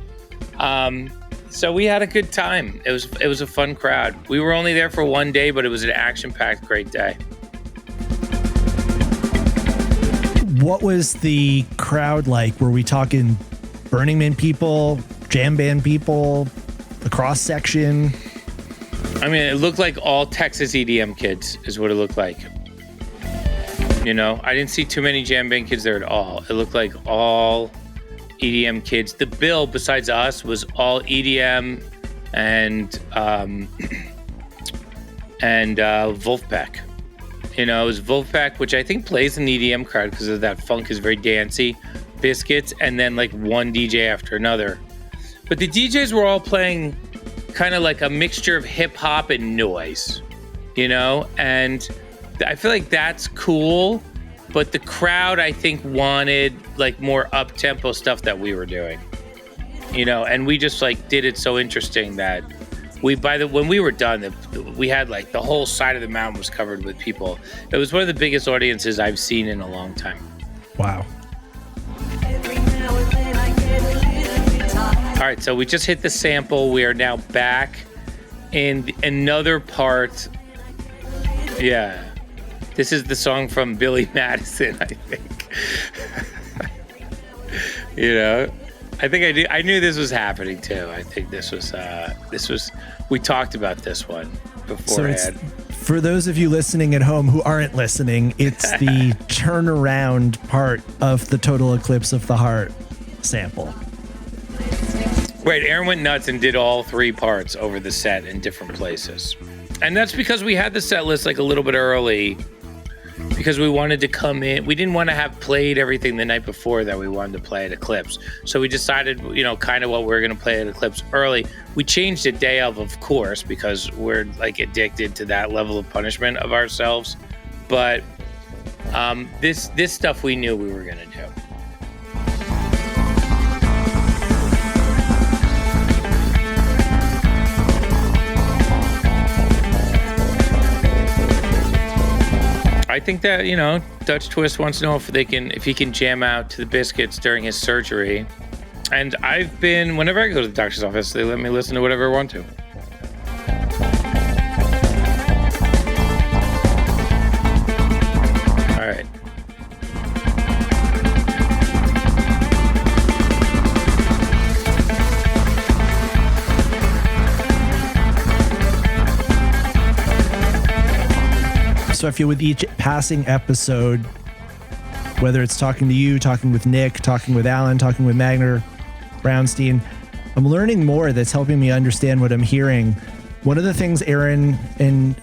Speaker 3: So we had a good time. It was a fun crowd. We were only there for one day, but it was an action-packed, great day.
Speaker 4: What was the crowd like? Were we talking Burning Man people, jam band people, the cross section?
Speaker 3: I mean, it looked like all Texas EDM kids is what it looked like. You know, I didn't see too many jam band kids there at all. It looked like all EDM kids. The bill, besides us, was all EDM and Wolfpack. You know, it was Wolfpack, which I think plays in the EDM crowd because of that funk is very dancey. Biscuits, and then like one DJ after another. But the DJs were all playing kind of like a mixture of hip hop and noise, you know? And I feel like that's cool. But the crowd, I think, wanted like more up-tempo stuff that we were doing, you know? And we just like did it so interesting that when we were done, we had like the whole side of the mountain was covered with people. It was one of the biggest audiences I've seen in a long time.
Speaker 4: Wow.
Speaker 3: All right, so we just hit the sample. We are now back in another part. Yeah. This is the song from Billy Madison, I think. You know, I knew this was happening too. I think this was, we talked about this one beforehand.
Speaker 4: So for those of you listening at home who aren't listening, it's the turnaround part of the Total Eclipse of the Heart sample.
Speaker 3: Right, Aaron went nuts and did all three parts over the set in different places. And that's because we had the set list like a little bit early because we wanted to come in. We didn't want to have played everything the night before that we wanted to play at Eclipse. So we decided, you know, kind of what we were going to play at Eclipse early. We changed it day of course, because we're like addicted to that level of punishment of ourselves. But this stuff we knew we were going to do. I think that, you know, Dutch Twist wants to know if he can jam out to the Biscuits during his surgery. And whenever I go to the doctor's office, they let me listen to whatever I want to. All right.
Speaker 4: So I feel with each passing episode, whether it's talking to you, talking with Nick, talking with Alan, talking with Magner Brownstein, I'm learning more that's helping me understand what I'm hearing. One of the things Aaron and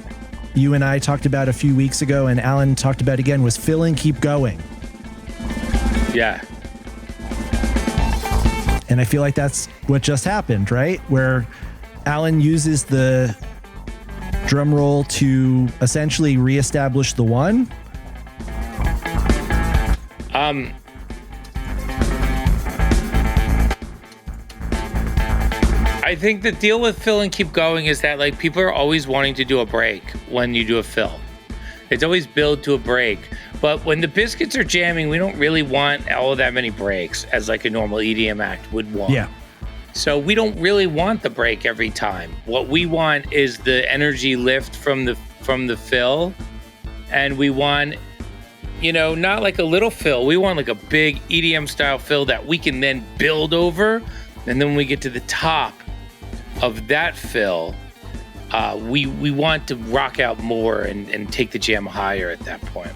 Speaker 4: you and I talked about a few weeks ago, and Alan talked about again, was fill and keep going.
Speaker 3: Yeah.
Speaker 4: And I feel like that's what just happened, right? Where Alan uses the drum roll to essentially reestablish the one.
Speaker 3: I think the deal with fill and keep going is that like people are always wanting to do a break when you do a fill. It's always build to a break. But when the Biscuits are jamming, we don't really want all of that many breaks as like a normal EDM act would want.
Speaker 4: Yeah.
Speaker 3: So we don't really want the break every time. What we want is the energy lift from the fill, and we want, you know, not like a little fill. We want like a big EDM style fill that we can then build over, and then when we get to the top of that fill, we want to rock out more and take the jam higher at that point.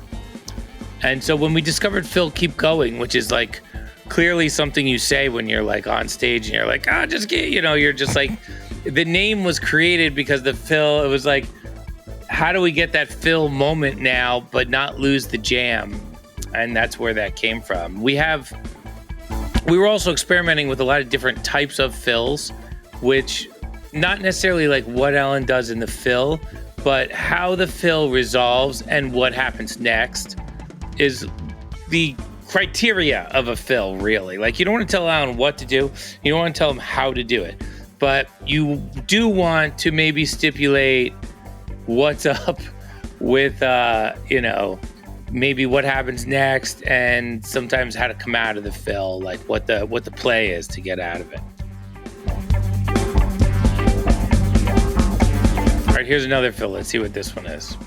Speaker 3: And so when we discovered Fill Keep Going, which is like clearly something you say when you're like on stage and you're like, just get, you know, you're just like, the name was created because the fill, it was like, how do we get that fill moment now, but not lose the jam? And that's where that came from. We were also experimenting with a lot of different types of fills, which not necessarily like what Alan does in the fill, but how the fill resolves and what happens next is the criteria of a fill, really. Like, you don't want to tell Alan what to do. You don't want to tell him how to do it. But you do want to maybe stipulate what's up with, maybe what happens next, and sometimes how to come out of the fill, like what the play is to get out of it. All right, here's another fill. Let's see what this one is.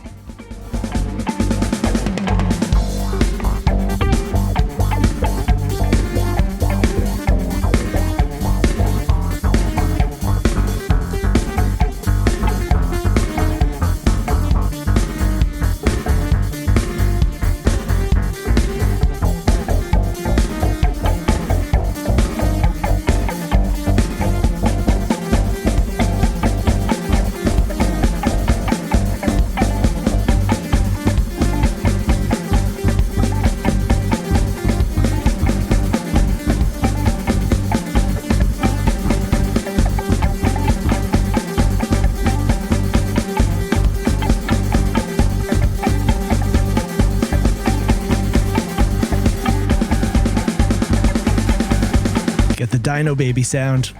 Speaker 4: Dino Baby sound.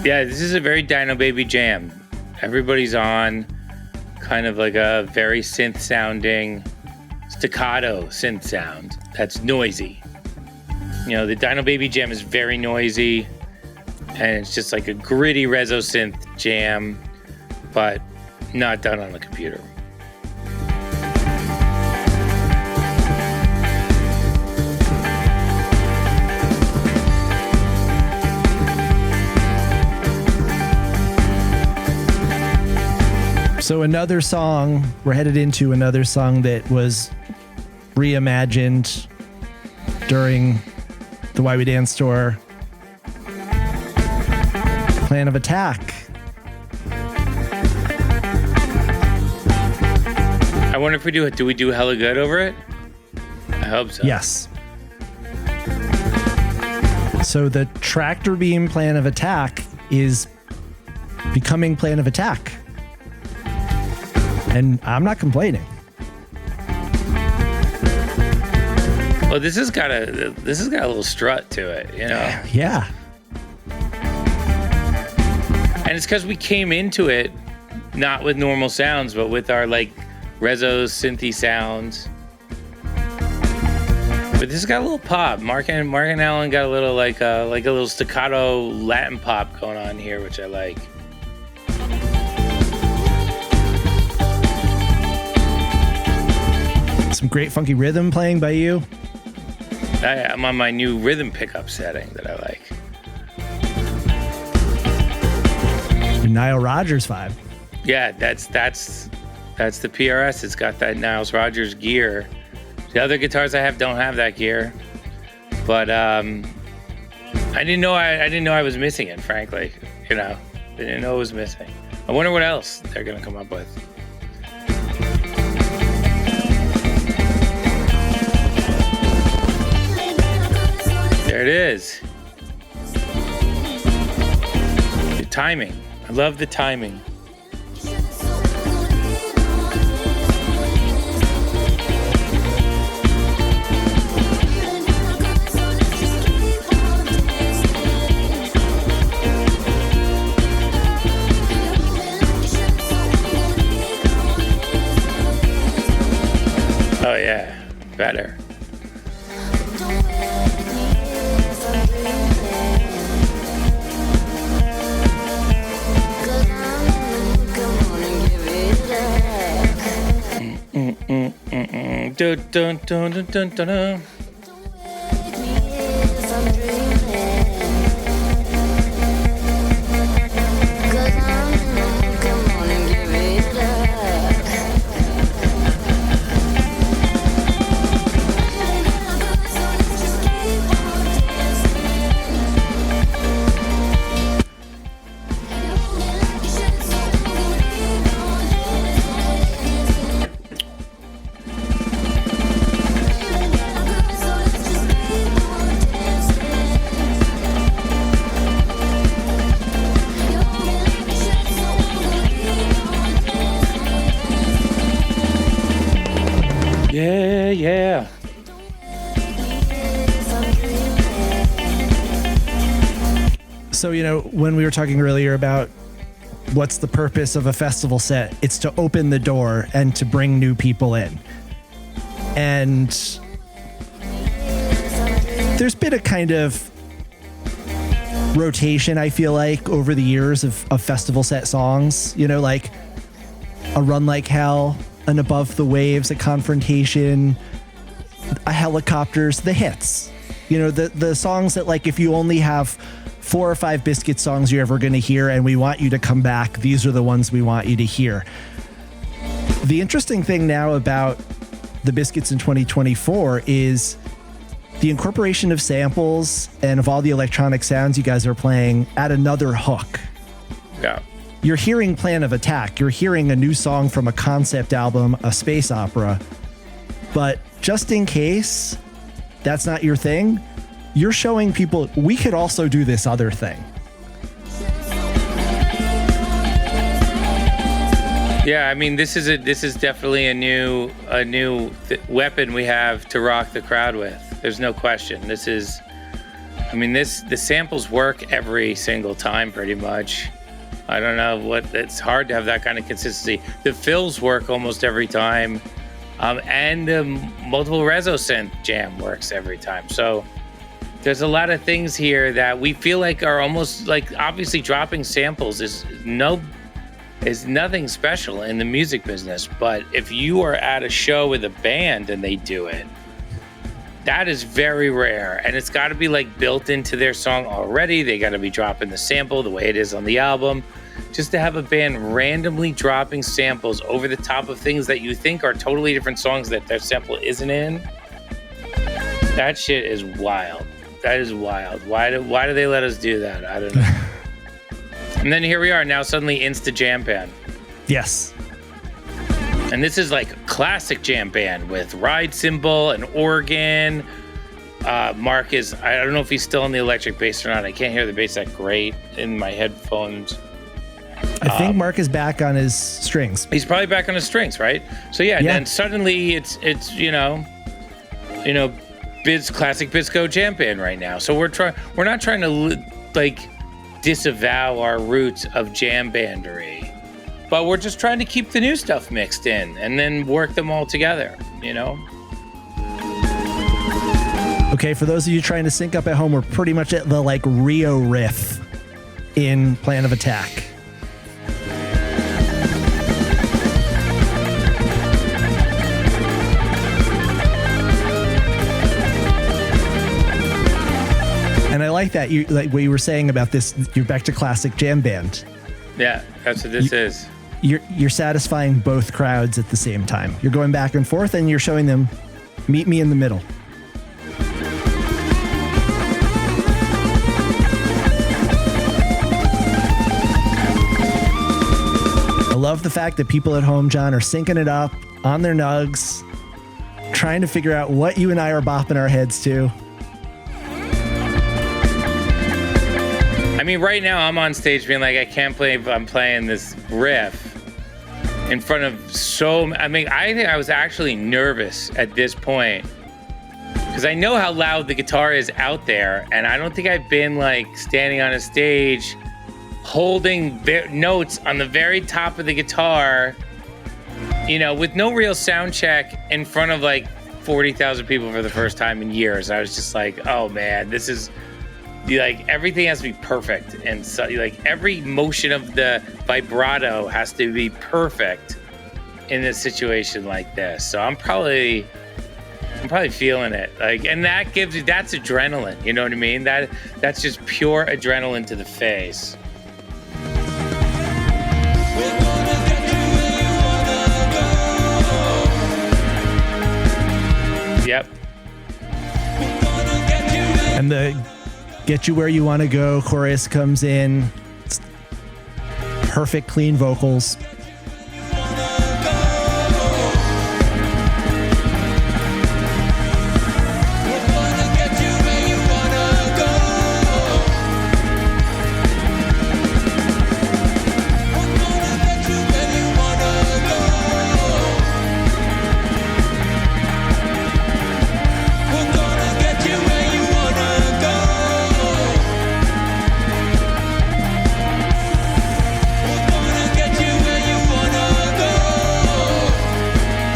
Speaker 3: Yeah, this is a very Dino Baby jam. Everybody's on kind of like a very synth sounding staccato synth sound that's noisy. The Dino Baby jam is very noisy, and it's just like a gritty reso synth jam, but not done on a computer.
Speaker 4: So we're headed into another song that was reimagined during the Why We Dance tour. Plan of Attack.
Speaker 3: I wonder if we do we do hella good over it? I hope so.
Speaker 4: Yes. So the tractor beam Plan of Attack is becoming Plan of Attack. And I'm not complaining.
Speaker 3: Well, this has got a little strut to it,
Speaker 4: Yeah.
Speaker 3: And it's because we came into it not with normal sounds, but with our like reso synthy sounds. But this has got a little pop. Mark and Alan got a little like a little staccato Latin pop going on here, which I like.
Speaker 4: Some great funky rhythm playing by you.
Speaker 3: I'm on my new rhythm pickup setting that I like.
Speaker 4: Your Nile Rodgers vibe.
Speaker 3: Yeah, that's the PRS. It's got that Niles Rodgers gear. The other guitars I have don't have that gear, but I didn't know I was missing it. Frankly, I didn't know it was missing. I wonder what else they're gonna come up with. There it is. The timing. I love the timing. Oh yeah, better. Dun, dun, dun, dun, dun, dun, dun. Yeah, yeah.
Speaker 4: So, when we were talking earlier about what's the purpose of a festival set, it's to open the door and to bring new people in. And there's been a kind of rotation, I feel like, over the years of festival set songs, like A Run Like Hell, an Above the Waves, a Confrontation, a Helicopters, the hits. The songs that, like, if you only have 4 or 5 Biscuit songs you're ever going to hear and we want you to come back, these are the ones we want you to hear. The interesting thing now about the Biscuits in 2024 is the incorporation of samples and of all the electronic sounds you guys are playing at another hook.
Speaker 3: Yeah.
Speaker 4: You're hearing Plan of Attack. You're hearing a new song from a concept album, a space opera. But just in case that's not your thing, you're showing people we could also do this other thing.
Speaker 3: Yeah, I mean, this is definitely a new weapon we have to rock the crowd with. There's no question. The samples work every single time pretty much. I don't know it's hard to have that kind of consistency. The fills work almost every time. And the multiple reso synth jam works every time. So there's a lot of things here that we feel like are almost like, obviously dropping samples is nothing special in the music business. But if you are at a show with a band and they do it, that is very rare. And it's got to be like built into their song already. They got to be dropping the sample the way it is on the album. Just to have a band randomly dropping samples over the top of things that you think are totally different songs that their sample isn't in, that shit is wild. That is wild. Why do they let us do that? I don't know. And then here we are now, suddenly Insta Jam Band.
Speaker 4: Yes.
Speaker 3: And this is like a classic jam band with ride cymbal and organ. Mark is, I don't know if he's still on the electric bass or not. I can't hear the bass that great in my headphones.
Speaker 4: I think Mark is back on his strings.
Speaker 3: He's probably back on his strings, right? So yeah. Then suddenly it's classic Bisco jam band right now. So we're not trying to like disavow our roots of jam bandery, but we're just trying to keep the new stuff mixed in and then work them all together,
Speaker 4: Okay, for those of you trying to sync up at home, we're pretty much at the like Rio riff in Plan of Attack. And I like that, you like what you were saying about this. You're back to classic jam band.
Speaker 3: Yeah, that's what this is.
Speaker 4: You're satisfying both crowds at the same time. You're going back and forth, and you're showing them, meet me in the middle. I love the fact that people at home, John, are syncing it up on their nugs, trying to figure out what you and I are bopping our heads to.
Speaker 3: I mean, right now I'm on stage being like, I can't believe I'm playing this riff in front of I think I was actually nervous at this point because I know how loud the guitar is out there, and I don't think I've been like standing on a stage holding notes on the very top of the guitar, with no real sound check in front of like 40,000 people for the first time in years. I was just like, oh man, this is like everything has to be perfect, and so like every motion of the vibrato has to be perfect in a situation like this. So I'm probably feeling it, like, and that's adrenaline, you know what I mean? That's just pure adrenaline to the face. Yep.
Speaker 4: And the Get You Where You Want to Go chorus comes in. It's perfect, clean vocals.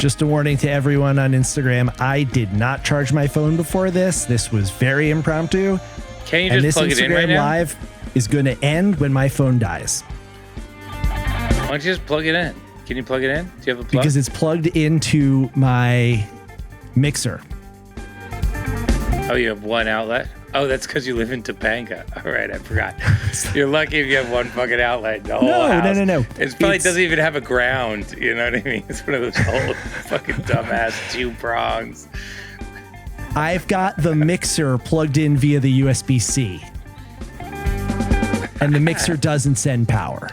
Speaker 4: Just a warning to everyone on Instagram. I did not charge my phone before this. This was very impromptu.
Speaker 3: Can you just plug it in right now?
Speaker 4: Live is going to end when my phone dies.
Speaker 3: Why don't you just plug it in? Can you plug it in? Do you have a plug?
Speaker 4: Because it's plugged into my mixer.
Speaker 3: Oh, you have one outlet? Oh, that's because you live in Topanga. All right, I forgot. You're lucky if you have one fucking outlet in the whole house.
Speaker 4: No.
Speaker 3: It probably doesn't even have a ground. You know what I mean? It's one of those old fucking dumbass 2 prongs.
Speaker 4: I've got the mixer plugged in via the USB-C. And the mixer doesn't send power.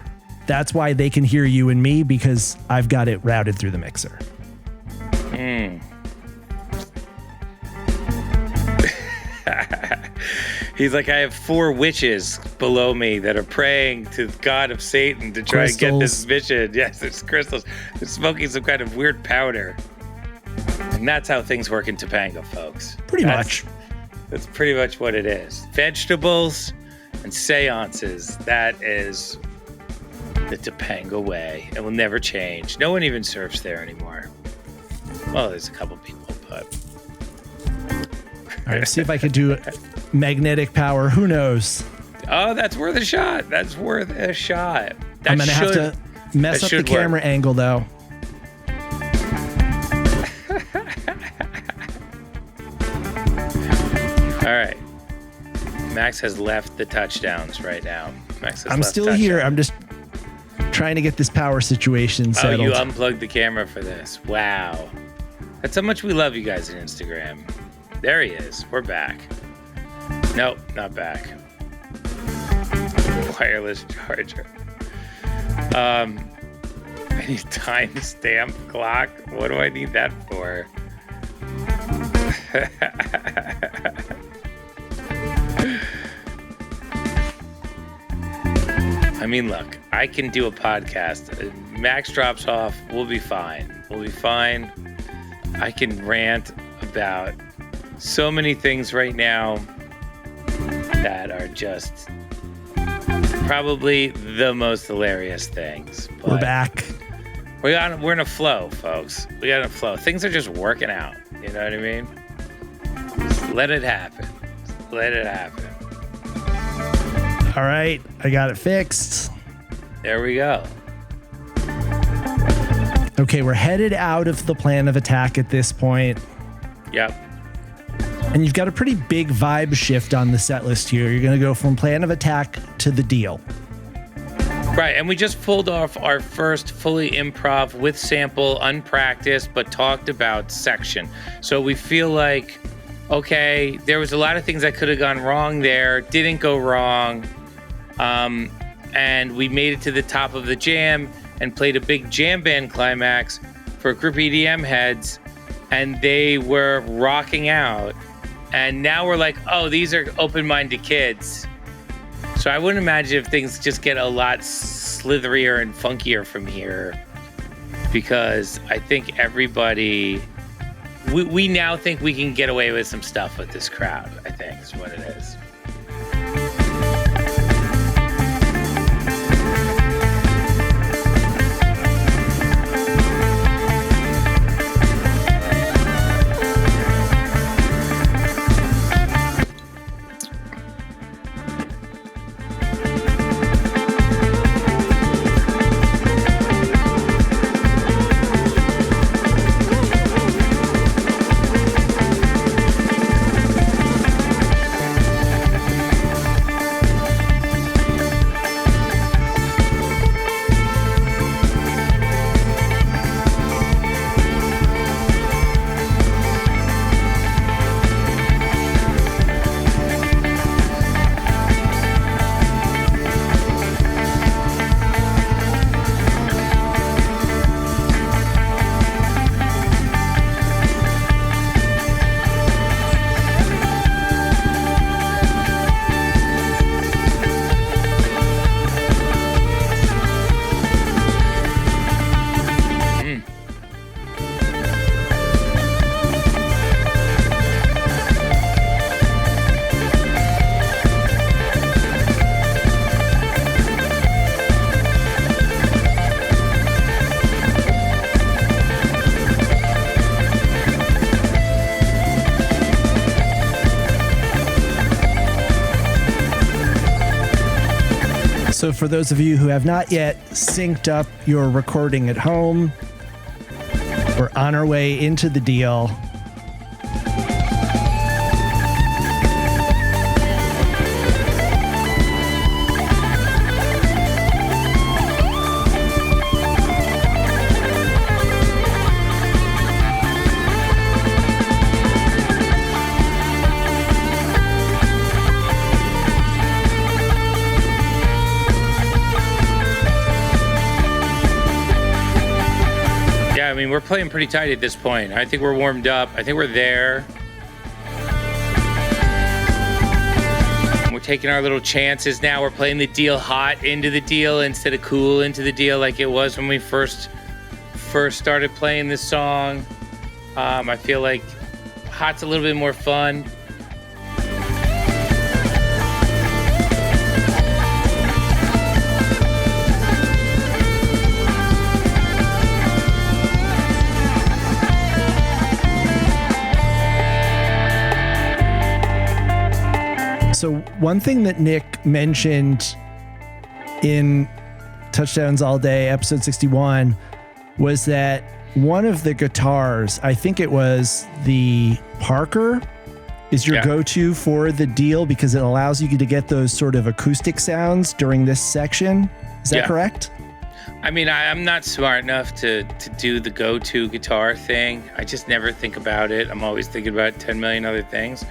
Speaker 4: That's why they can hear you and me, because I've got it routed through the mixer.
Speaker 3: He's like, I have 4 witches below me that are praying to the god of Satan to try and get this mission. Yes, it's crystals. They're smoking some kind of weird powder. And that's how things work in Topanga, folks.
Speaker 4: Pretty much.
Speaker 3: That's pretty much what it is. Vegetables and seances. That is the Topanga way. It will never change. No one even surfs there anymore. Well, there's a couple people, but...
Speaker 4: All right, see if I could do magnetic power. Who knows?
Speaker 3: Oh, that's worth a shot. That's worth a shot.
Speaker 4: I'm going to have to mess up the camera angle, though.
Speaker 3: All right. Max has left the touchdowns right now.
Speaker 4: I'm still here. I'm just trying to get this power situation settled.
Speaker 3: Oh, you unplugged the camera for this. Wow. That's how much we love you guys on Instagram. There he is. We're back. Nope, not back. Wireless charger. I need timestamp clock. What do I need that for? I mean, look, I can do a podcast. Max drops off. We'll be fine. We'll be fine. I can rant about so many things right now that are just probably the most hilarious things. But
Speaker 4: we're back.
Speaker 3: We're in a flow, folks. We got a flow. Things are just working out. You know what I mean? Just let it happen. Just let it happen.
Speaker 4: All right, I got it fixed.
Speaker 3: There we go.
Speaker 4: Okay, we're headed out of the plan of attack at this point.
Speaker 3: Yep.
Speaker 4: And you've got a pretty big vibe shift on the set list here. You're going to go from plan of attack to the deal.
Speaker 3: Right, and we just pulled off our first fully improv with sample, unpracticed, but talked about section. So we feel like, okay, there was a lot of things that could have gone wrong there, didn't go wrong, and we made it to the top of the jam and played a big jam band climax for a group of EDM heads, and they were rocking out. And now we're like, oh, these are open-minded kids. So I wouldn't imagine if things just get a lot slitherier and funkier from here, because I think everybody, we now think we can get away with some stuff with this crowd, I think is what it is.
Speaker 4: So for those of you who have not yet synced up your recording at home, we're on our way into the deal.
Speaker 3: I mean, we're playing pretty tight at this point. I think we're warmed up. I think we're there. We're taking our little chances now. We're playing the deal hot into the deal instead of cool into the deal like it was when we first started playing this song. I feel like hot's a little bit more fun.
Speaker 4: So one thing that Nick mentioned in Touchdowns All Day, episode 61, was that one of the guitars, I think it was the Parker, is your go-to for the deal because it allows you to get those sort of acoustic sounds during this section. Is that correct?
Speaker 3: I mean, I'm not smart enough to do the go-to guitar thing. I just never think about it. I'm always thinking about 10 million other things.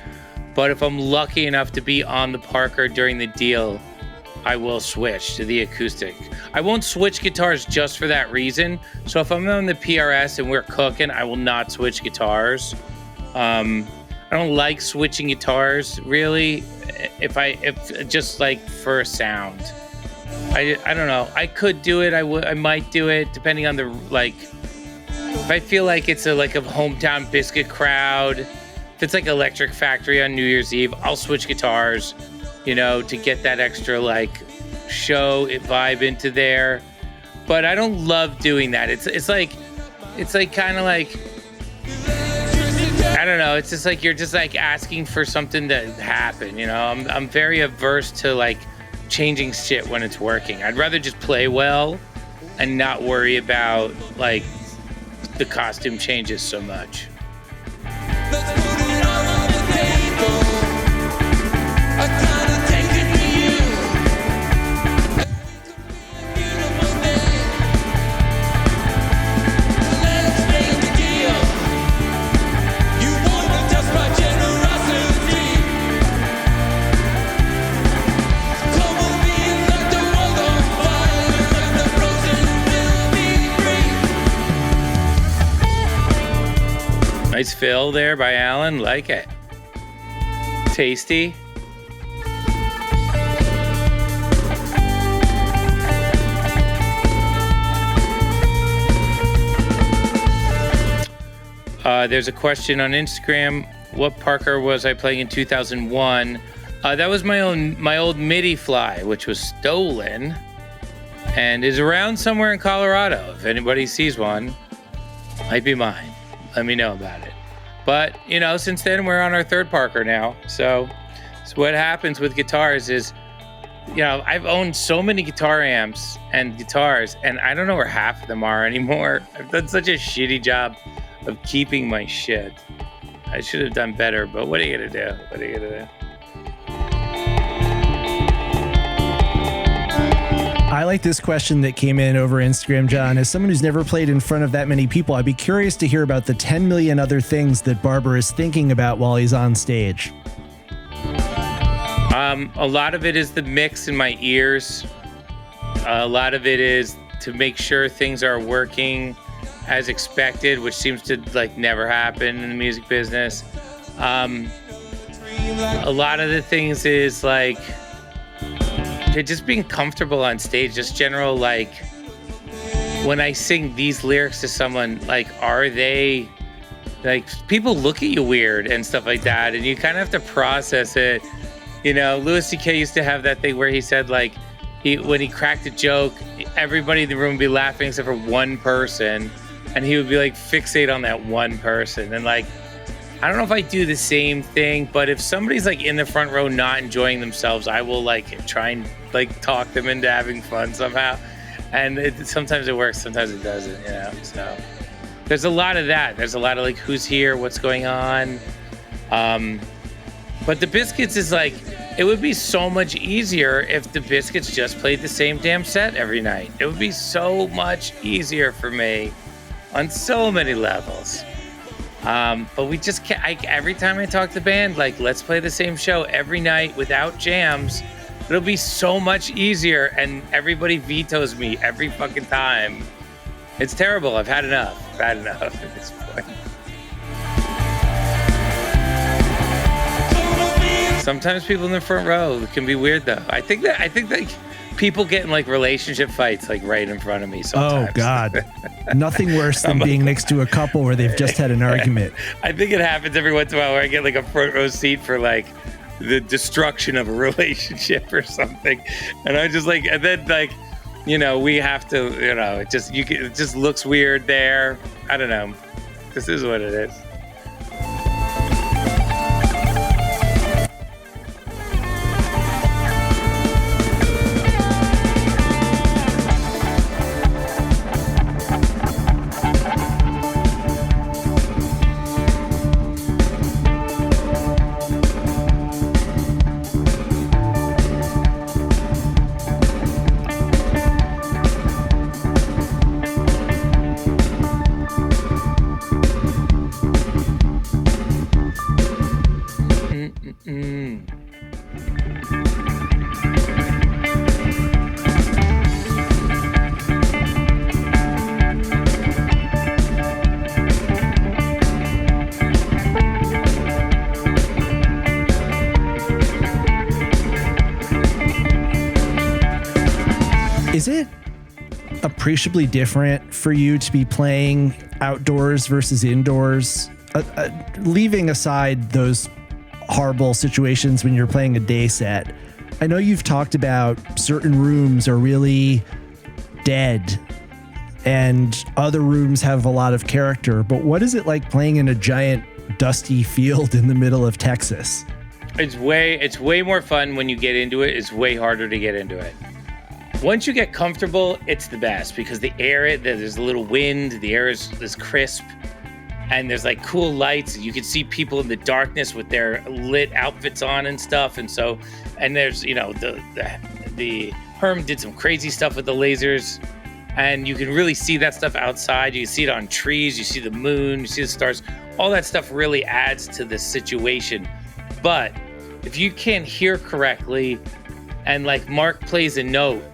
Speaker 3: But if I'm lucky enough to be on the Parker during the deal, I will switch to the acoustic. I won't switch guitars just for that reason. So if I'm on the PRS and we're cooking, I will not switch guitars. I don't like switching guitars really. If just like for a sound, I don't know. I could do it. I might do it depending on the like. If I feel like it's like a hometown biscuit crowd. If it's like Electric Factory on New Year's Eve, I'll switch guitars, to get that extra like show vibe into there. But I don't love doing that. It's like kind of like, I don't know. It's just like you're just like asking for something to happen. I'm very averse to like changing shit when it's working. I'd rather just play well and not worry about like the costume changes so much. Nice fill there by Alan. Like it. Tasty. There's a question on Instagram. What Parker was I playing in 2001? That was my old MIDI fly, which was stolen and is around somewhere in Colorado. If anybody sees one, might be mine. Let me know about it. But, since then we're on our third Parker now. So what happens with guitars is, I've owned so many guitar amps and guitars, and I don't know where half of them are anymore. I've done such a shitty job of keeping my shit. I should have done better, but what are you gonna do?
Speaker 4: I like this question that came in over Instagram, John. As someone who's never played in front of that many people, I'd be curious to hear about the 10 million other things that Barber is thinking about while he's on stage.
Speaker 3: A lot of it is the mix in my ears. A lot of it is to make sure things are working as expected, which seems to like never happen in the music business. A lot of the things is like just being comfortable on stage, just general, like when I sing these lyrics to someone, like, are they like, people look at you weird and stuff like that, and you kind of have to process it. Louis C.K. used to have that thing where he said like when he cracked a joke, everybody in the room would be laughing except for one person, and he would be like fixate on that one person, and like I don't know if I do the same thing, but if somebody's like in the front row not enjoying themselves, I will like try and like talk them into having fun somehow. And sometimes it works, sometimes it doesn't, you know. So there's a lot of that. There's a lot of like who's here, what's going on. But the Biscuits is like, it would be so much easier if the Biscuits just played the same damn set every night. It would be so much easier for me on so many levels. But we just can't. Every time I talk to the band, like, let's play the same show every night without jams. It'll be so much easier, and everybody vetoes me every fucking time. It's terrible. I've had enough. At this point. Sometimes people in the front row can be weird, though. I think that people get in like relationship fights like right in front of me sometimes.
Speaker 4: Oh God. Nothing worse than being next to a couple where they've just had an argument.
Speaker 3: I think it happens every once in a while where I get like a front row seat for like the destruction of a relationship or something. And I just like, and then like, you know, we have to, you know, it just looks weird there. I don't know. This is what it is.
Speaker 4: Is it appreciably different for you to be playing outdoors versus indoors? Leaving aside those horrible situations when you're playing a day set, I know you've talked about certain rooms are really dead and other rooms have a lot of character, but what is it like playing in a giant dusty field in the middle of Texas?
Speaker 3: It's way more fun when you get into it. It's way harder to get into it. Once you get comfortable, it's the best because the air, there's a little wind, the air is crisp, and there's like cool lights. You can see people in the darkness with their lit outfits on and stuff. And there's, you know, the Herm did some crazy stuff with the lasers, and you can really see that stuff outside. You can see it on trees, you see the moon, you see the stars. All that stuff really adds to the situation. But if you can't hear correctly and like Mark plays a note,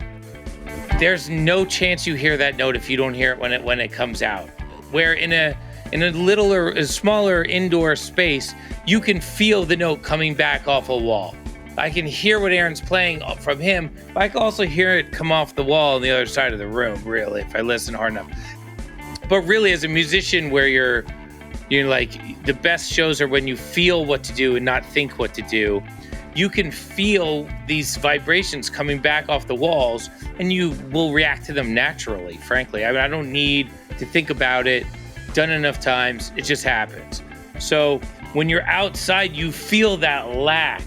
Speaker 3: there's no chance you hear that note if you don't hear it when it comes out. Where in a littler, a smaller indoor space, you can feel the note coming back off a wall. I can hear what Aaron's playing from him, but I can also hear it come off the wall on the other side of the room, really, if I listen hard enough. But really, as a musician, where you're like, the best shows are when you feel what to do and not think what to do. You can feel these vibrations coming back off the walls, and you will react to them naturally, frankly. I mean, I don't need to think about it. Done enough times, it just happens. So when you're outside, you feel that lack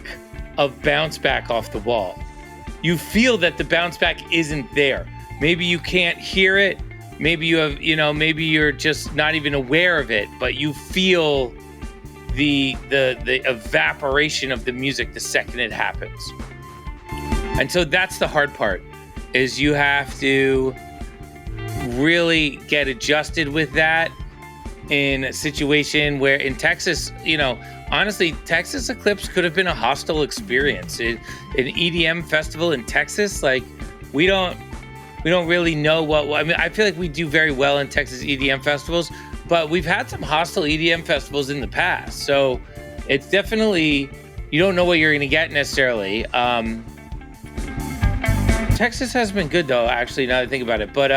Speaker 3: of bounce back off the wall. You feel that the bounce back isn't there. Maybe you can't hear it. Maybe you have, maybe you're just not even aware of it, but you feel the evaporation of the music the second it happens. And so that's the hard part, is you have to really get adjusted with that in a situation where in Texas, honestly, Texas Eclipse could have been a hostile experience. An EDM festival in Texas, like we don't really know I feel like we do very well in Texas EDM festivals, but we've had some hostile EDM festivals in the past. So it's definitely, you don't know what you're going to get necessarily. Texas has been good though, actually, now that I think about it. But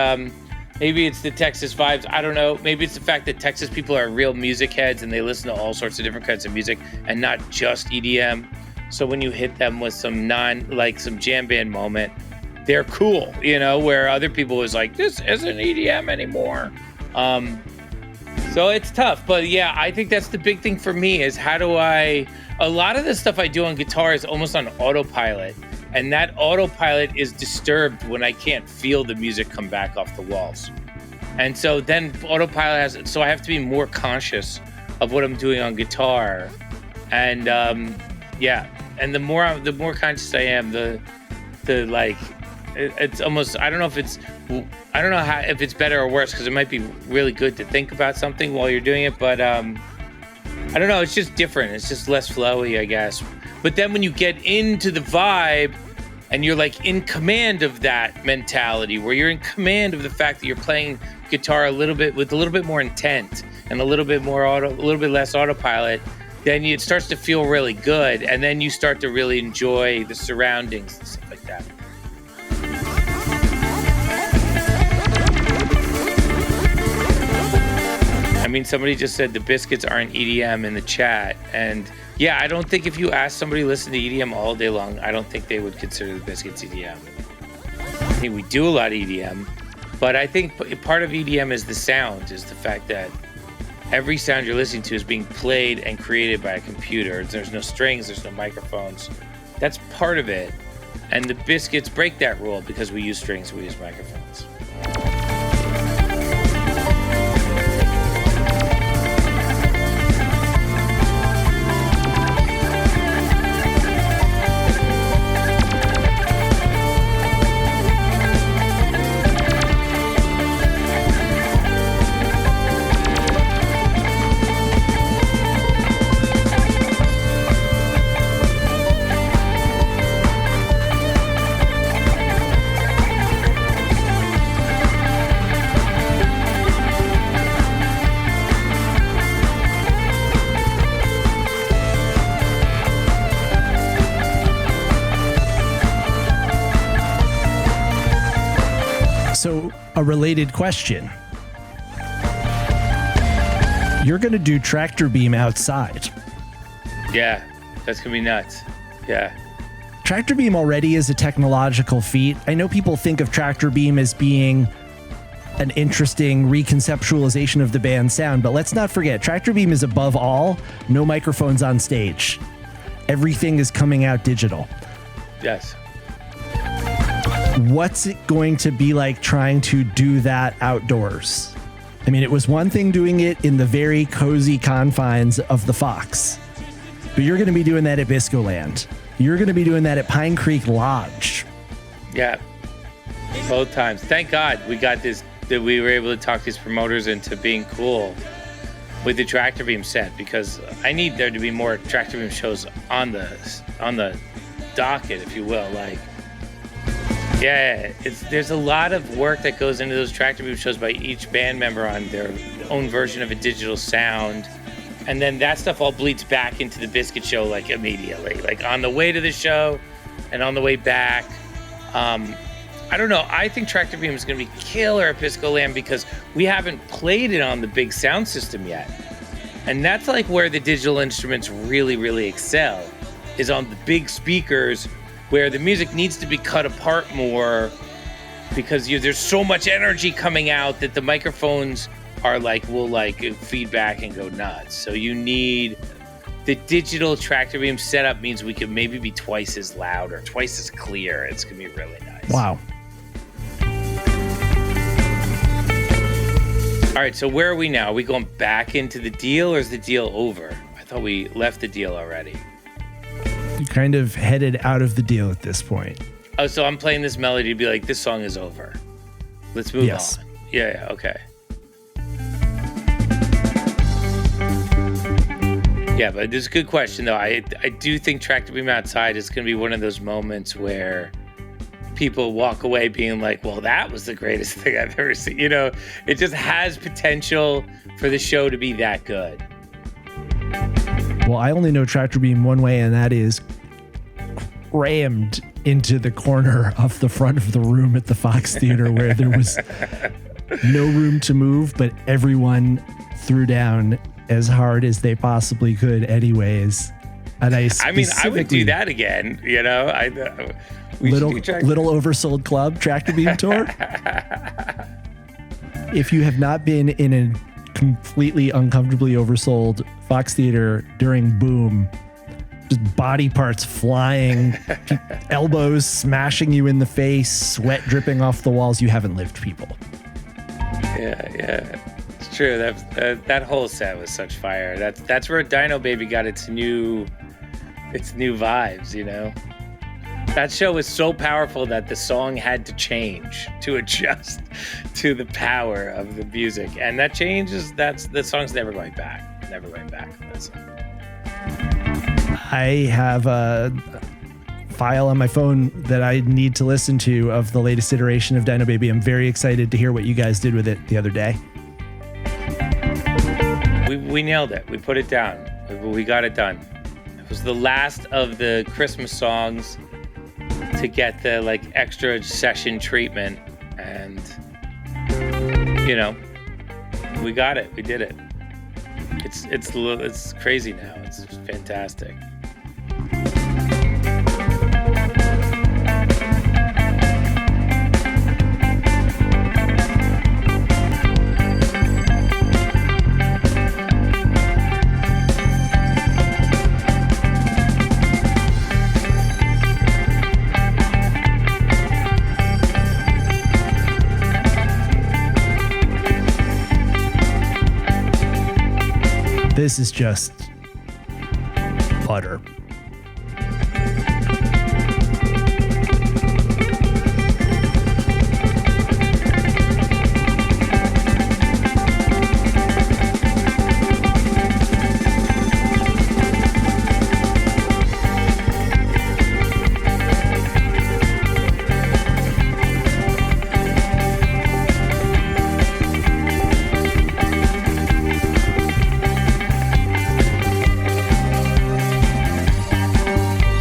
Speaker 3: maybe it's the Texas vibes. I don't know. Maybe it's the fact that Texas people are real music heads and they listen to all sorts of different kinds of music and not just EDM. So when you hit them with some some jam band moment, they're cool, where other people was like, this isn't EDM anymore. So it's tough, but yeah, I think that's the big thing for me is a lot of the stuff I do on guitar is almost on autopilot, and that autopilot is disturbed when I can't feel the music come back off the walls. And so then autopilot so I have to be more conscious of what I'm doing on guitar. And and the more conscious I am, it's almost, I don't know if it's better or worse, because it might be really good to think about something while you're doing it, but I don't know, it's just different. It's just less flowy, I guess. But then when you get into the vibe and you're like in command of that mentality, where you're in command of the fact that you're playing guitar with a little bit more intent and a little bit less autopilot, then it starts to feel really good, and then you start to really enjoy the surroundings and stuff like that. I mean, somebody just said the Biscuits aren't EDM in the chat, and yeah, I don't think if you ask somebody to listen to EDM all day long, I don't think they would consider the Biscuits EDM. I think we do a lot of EDM, but I think part of EDM is the sound, is the fact that every sound you're listening to is being played and created by a computer. There's no strings, there's no microphones. That's part of it. And the Biscuits break that rule because we use strings, we use microphones.
Speaker 4: So, a related question. You're going to do tractor beam outside.
Speaker 3: Yeah, that's going to be nuts. Yeah.
Speaker 4: Tractor beam already is a technological feat. I know people think of tractor beam as being an interesting reconceptualization of the band's sound, but let's not forget, tractor beam is above all no microphones on stage. Everything is coming out digital.
Speaker 3: Yes.
Speaker 4: What's it going to be like trying to do that outdoors? I mean, it was one thing doing it in the very cozy confines of the Fox, but you're going to be doing that at Biscoland. You're going to be doing that at Pine Creek Lodge.
Speaker 3: Yeah, both times. Thank God we got this, that we were able to talk these promoters into being cool with the tractor beam set, because I need there to be more tractor beam shows on the docket, if you will. Like, yeah, there's a lot of work that goes into those tractor beam shows by each band member on their own version of a digital sound. And then that stuff all bleeds back into the Biscuit show, like immediately, like on the way to the show and on the way back. I don't know. I think tractor beam is going to be killer at Biscoland because we haven't played it on the big sound system yet. And that's like where the digital instruments really, really excel, is on the big speakers, where the music needs to be cut apart more because there's so much energy coming out that the microphones are will feedback and go nuts. So you need the digital tractor beam setup, means we can maybe be twice as loud or twice as clear. It's gonna be really nice.
Speaker 4: Wow.
Speaker 3: All right, so where are we now? Are we going back into the deal, or is the deal over? I thought we left the deal already.
Speaker 4: You kind of headed out of the deal at this point.
Speaker 3: Oh, so I'm playing this melody to be like, this song is over. Let's move on. Yeah, okay. Yeah, but this is a good question, though. I do think Tractor Beam Outside is going to be one of those moments where people walk away being like, well, that was the greatest thing I've ever seen. You know, it just has potential for the show to be that good.
Speaker 4: Well, I only know Tractor Beam one way, and that is crammed into the corner of the front of the room at the Fox Theater, where there was no room to move, but everyone threw down as hard as they possibly could anyways. And I
Speaker 3: would do that again, you know.
Speaker 4: Little oversold club Tractor Beam tour. If you have not been in a completely uncomfortably oversold Fox Theater during Boom. Just body parts flying, elbows smashing you in the face, sweat dripping off the walls. You haven't lived, people.
Speaker 3: Yeah. It's true. That whole set was such fire. That's where Dino Baby got its new vibes, you know? That show was so powerful that the song had to change to adjust to the power of the music. And that changes, the song's never going back. Never going back from that song.
Speaker 4: I have a file on my phone that I need to listen to of the latest iteration of Dino Baby. I'm very excited to hear what you guys did with it the other day.
Speaker 3: We nailed it. We put it down. We got it done. It was the last of the Christmas songs to get the like extra session treatment, and you know, we got it. We did it. It's crazy now. It's fantastic.
Speaker 4: This is just butter.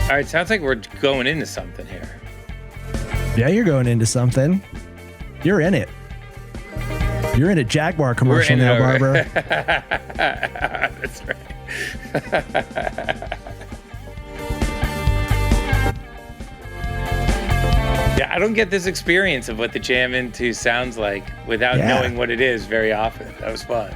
Speaker 3: All right, sounds like we're going into something here.
Speaker 4: Yeah, you're going into something. You're in it. You're in a Jaguar commercial now, Barber.
Speaker 3: That's right. Yeah, I don't get this experience of what the jam into sounds like without knowing what it is very often. That was fun.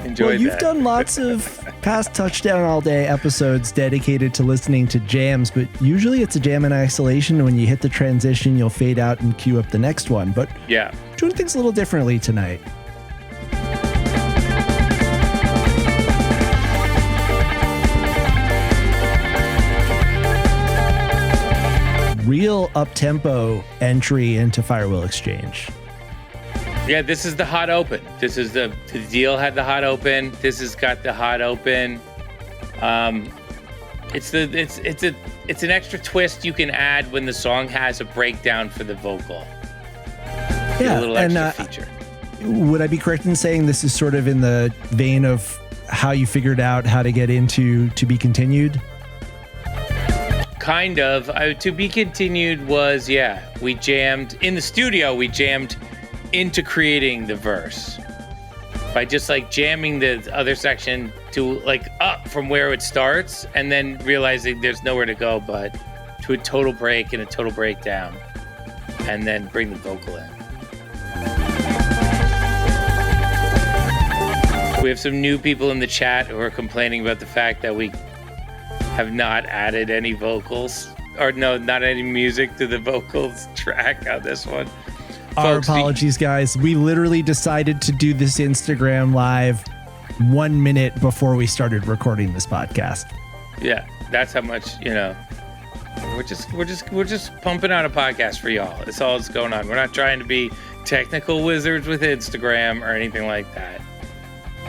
Speaker 3: Enjoyed
Speaker 4: Well, you've
Speaker 3: that.
Speaker 4: done lots of past Touchdown All Day episodes dedicated to listening to jams, but usually it's a jam in isolation. When you hit the transition, you'll fade out and queue up the next one. But
Speaker 3: Yeah.
Speaker 4: doing things a little differently tonight. Real up-tempo entry into Firewheel Exchange.
Speaker 3: Yeah, this is the hot open. This is the deal had the hot open. This has got the hot open. It's an extra twist you can add when the song has a breakdown for the vocal.
Speaker 4: Yeah,
Speaker 3: a little extra feature.
Speaker 4: Would I be correct in saying this is sort of in the vein of how you figured out how to get into To Be Continued?
Speaker 3: Kind of. To Be Continued was, we jammed in the studio. We jammed into creating the verse by just like jamming the other section to like up from where it starts, and then realizing there's nowhere to go but to a total break and a total breakdown, and then bring the vocal in. We have some new people in the chat who are complaining about the fact that we have not added any vocals, or no, not any music to the vocals track on this one.
Speaker 4: Our
Speaker 3: Folks,
Speaker 4: apologies, guys. We literally decided to do this Instagram live 1 minute before we started recording this podcast.
Speaker 3: Yeah, that's how much, we're just pumping out a podcast for y'all. That's all that's going on. We're not trying to be technical wizards with Instagram or anything like that.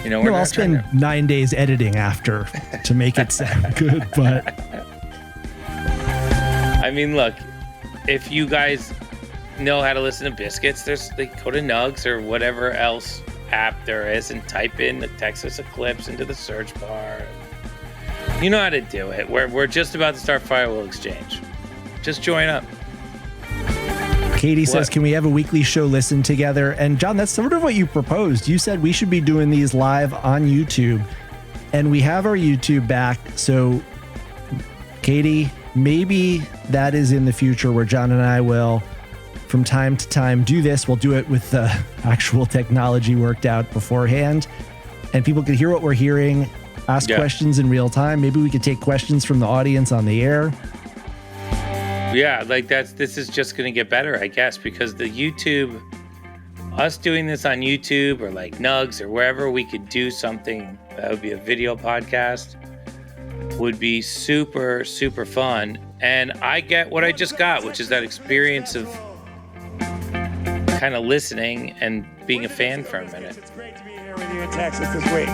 Speaker 4: No, I'll spend 9 days editing after to make it sound good, but
Speaker 3: I mean, look, if you guys know how to listen to Biscuits, go to Nugs or whatever else app there is and type in the Texas Eclipse into the search bar. You know how to do it. We're just about to start Firewheel Exchange. Just join up.
Speaker 4: Katie says, can we have a weekly show listen together? And John, that's sort of what you proposed. You said we should be doing these live on YouTube, and we have our YouTube back. So Katie, maybe that is in the future where John and I will from time to time do this. We'll do it with the actual technology worked out beforehand. and people could hear what we're hearing, ask questions in real time. Maybe we could take questions from the audience on the air.
Speaker 3: Yeah, like this is just going to get better, I guess, because the YouTube, us doing this on YouTube or like Nugs or wherever we could do something that would be a video podcast would be super, super fun. And I get what I just got, which is that experience of kind of listening and being a fan for a minute.
Speaker 2: It's great to be here with you in Texas this week.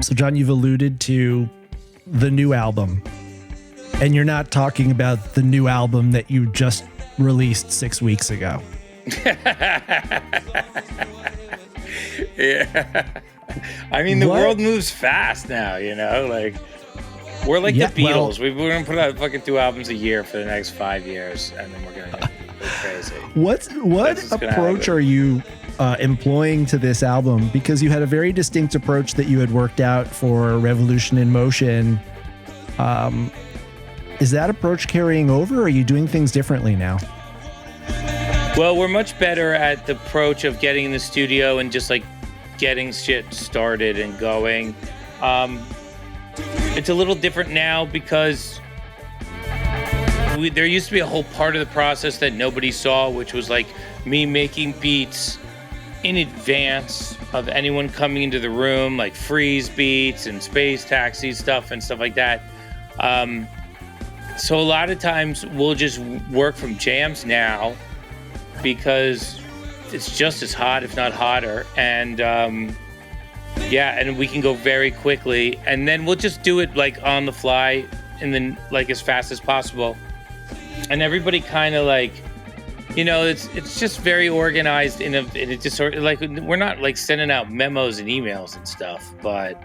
Speaker 4: So, John, you've alluded to the new album, and you're not talking about the new album that you just released 6 weeks ago.
Speaker 3: Yeah. I mean, the world moves fast now, you know? Like, we're like the Beatles. We're going to put out fucking 2 albums a year for the next 5 years, and then we're going to go crazy. What
Speaker 4: approach are you employing to this album? Because you had a very distinct approach that you had worked out for Revolution in Motion. Is that approach carrying over, or are you doing things differently now?
Speaker 3: Well, we're much better at the approach of getting in the studio and just like getting shit started and going. It's a little different now because there used to be a whole part of the process that nobody saw, which was like me making beats in advance of anyone coming into the room, like freeze beats and space taxi stuff and stuff like that. So a lot of times we'll just work from jams now because it's just as hot, if not hotter. And and we can go very quickly, and then we'll just do it like on the fly and then like as fast as possible. And everybody kind of like, you know, it's just very organized in a just like, we're not like sending out memos and emails and stuff, but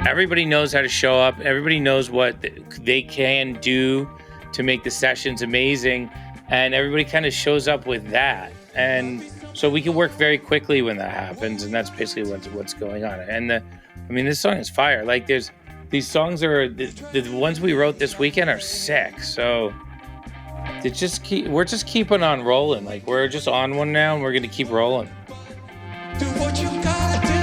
Speaker 3: everybody knows how to show up. Everybody knows what they can do to make the sessions amazing, and everybody kind of shows up with that. And so we can work very quickly when that happens, and that's basically what's going on. And this song is fire. Like these songs are the ones we wrote this weekend are sick. So we're just keeping on rolling. Like we're just on one now, and we're gonna keep rolling.
Speaker 1: Do what you gotta do.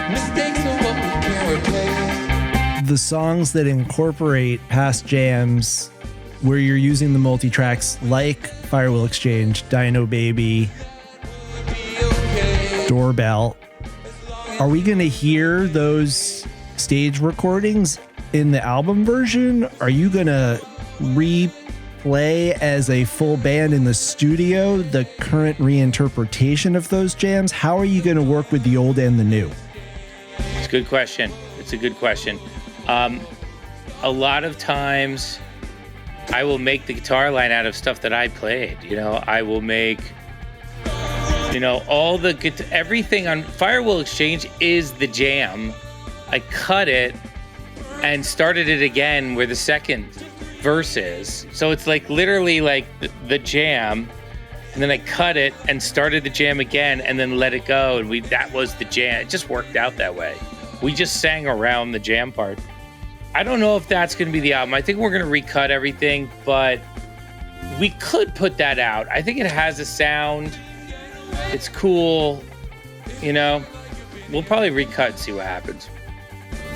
Speaker 1: Mistakes are what we can replace.
Speaker 4: The songs that incorporate past jams, where you're using the multi-tracks like Firewall Exchange, Dino Baby, Doorbell, are we going to hear those stage recordings in the album version? Are you going to replay as a full band in the studio the current reinterpretation of those jams? How are you going to work with the old and the new?
Speaker 3: It's a good question. It's a good question. A lot of times I will make the guitar line out of stuff that I played. You know, I will make, you know, everything on Firewall Exchange is the jam. I cut it and started it again where the second verse is. So it's like literally like the jam, and then I cut it and started the jam again and then let it go. And that was the jam. It just worked out that way. We just sang around the jam part. I don't know if that's going to be the album. I think we're going to recut everything, but we could put that out. I think it has a sound. It's cool. You know, we'll probably recut and see what happens.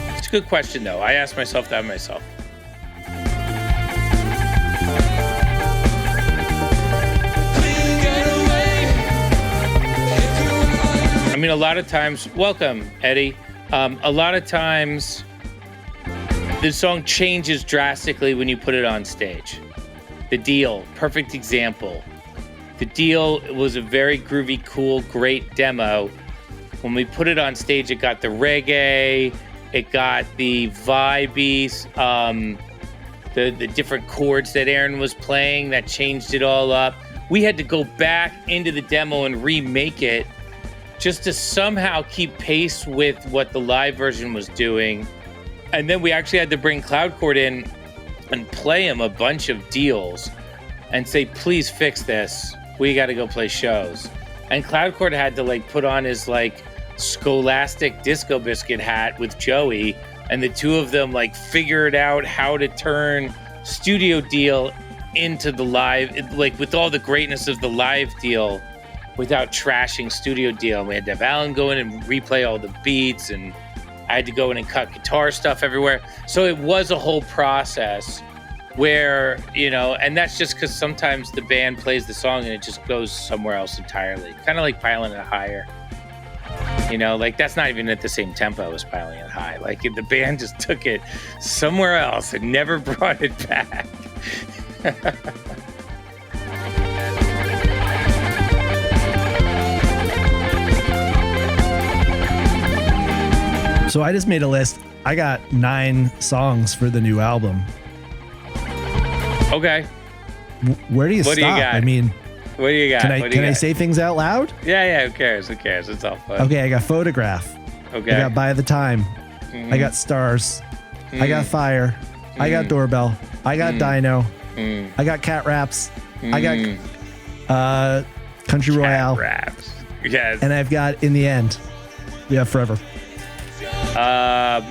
Speaker 3: It's a good question, though. I asked myself that myself. I mean, a lot of times, welcome, Eddie. A lot of times, the song changes drastically when you put it on stage. The Deal, perfect example. The Deal was a very groovy, cool, great demo. When we put it on stage, it got the reggae, it got the vibey, the different chords that Aaron was playing that changed it all up. We had to go back into the demo and remake it just to somehow keep pace with what the live version was doing. And then we actually had to bring Cloudchord in and play him a bunch of deals and say, please fix this. We got to go play shows. And Cloudchord had to like put on his like scholastic disco biscuit hat with Joey, and the two of them like figured out how to turn Studio Deal into the live, like with all the greatness of the live deal without trashing Studio Deal. We had to have Alan go in and replay all the beats, and I had to go in and cut guitar stuff everywhere. So it was a whole process where, you know, and that's just because sometimes the band plays the song and it just goes somewhere else entirely. Kind of like Piling It Higher. You know, like that's not even at the same tempo as Piling It High. Like the band just took it somewhere else and never brought it back.
Speaker 4: So I just made a list. I got 9 songs for the new album.
Speaker 3: Okay.
Speaker 4: Where do you
Speaker 3: What
Speaker 4: stop?
Speaker 3: do you got?
Speaker 4: I mean,
Speaker 3: What do you got?
Speaker 4: can I say things out loud?
Speaker 3: Yeah, who cares? Who cares? It's all fun.
Speaker 4: Okay, I got Photograph.
Speaker 3: Okay.
Speaker 4: I got By the Time.
Speaker 3: Mhm.
Speaker 4: I got Stars. I got Fire. I got Doorbell. I got Dino. I got Cat Raps. I got Country Royale.
Speaker 3: Raps. Yes.
Speaker 4: And I've got In the End. Yeah, Forever. Am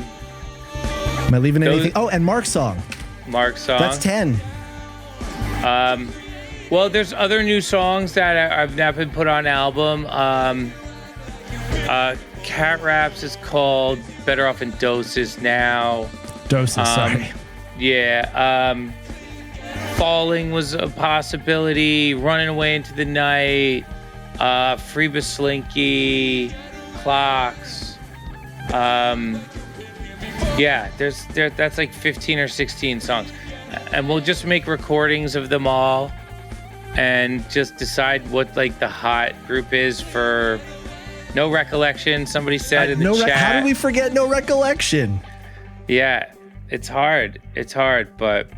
Speaker 4: I leaving anything? Oh, and Mark's song.
Speaker 3: Mark's song.
Speaker 4: That's 10.
Speaker 3: Well, there's other new songs that I've now been put on album. Cat Raps is called Better Off in Doses now.
Speaker 4: Doses, sorry.
Speaker 3: Yeah. Falling was a possibility. Running Away into the Night. Free Slinky. Clocks. Yeah, that's like 15 or 16 songs. And we'll just make recordings of them all and just decide what like the hot group is for No Recollection. Somebody said in the chat.
Speaker 4: How did we forget No Recollection?
Speaker 3: Yeah, it's hard. It's hard, but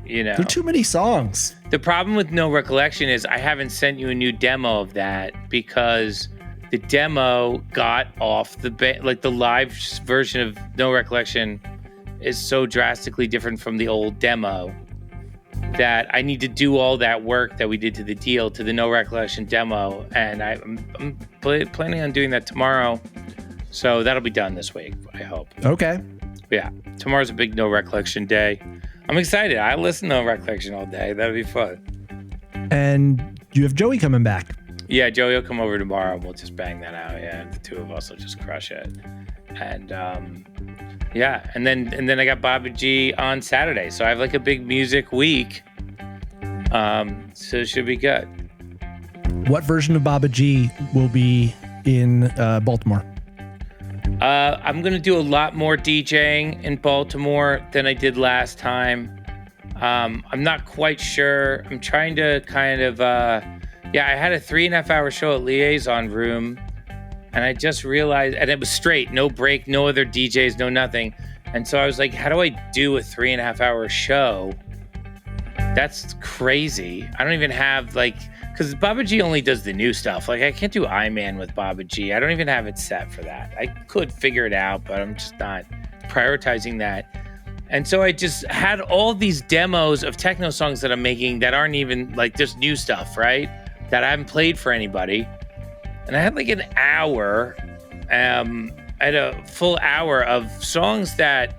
Speaker 3: you know.
Speaker 4: There are too many songs.
Speaker 3: The problem with No Recollection is I haven't sent you a new demo of that because the demo got off the like the live version of No Recollection is so drastically different from the old demo that I need to do all that work that we did to the deal to the No Recollection demo, and I'm planning on doing that tomorrow, so that'll be done this week, I hope.
Speaker 4: Okay.
Speaker 3: Yeah, tomorrow's a big No Recollection day. I'm excited. I listen to No Recollection all day. That'll be fun.
Speaker 4: And you have Joey coming back.
Speaker 3: Yeah, Joey will come over tomorrow and we'll just bang that out. Yeah, the two of us will just crush it. And yeah, and then I got Baba G on Saturday, so I have like a big music week. So it should be good.
Speaker 4: What version of Baba G will be in Baltimore?
Speaker 3: I'm gonna do a lot more DJing in Baltimore than I did last time. I'm not quite sure. I'm trying to kind of yeah, I had a 3.5 hour show at Liaison Room, and I just realized, and it was straight, no break, no other DJs, no nothing. And so I was like, how do I do a 3.5 hour show? That's crazy. I don't even have like, because Baba G only does the new stuff. Like I can't do I-Man with Baba G. I don't even have it set for that. I could figure it out, but I'm just not prioritizing that. And so I just had all these demos of techno songs that I'm making that aren't even like just new stuff, right? That I haven't played for anybody. And I had like an hour, I had a full hour of songs that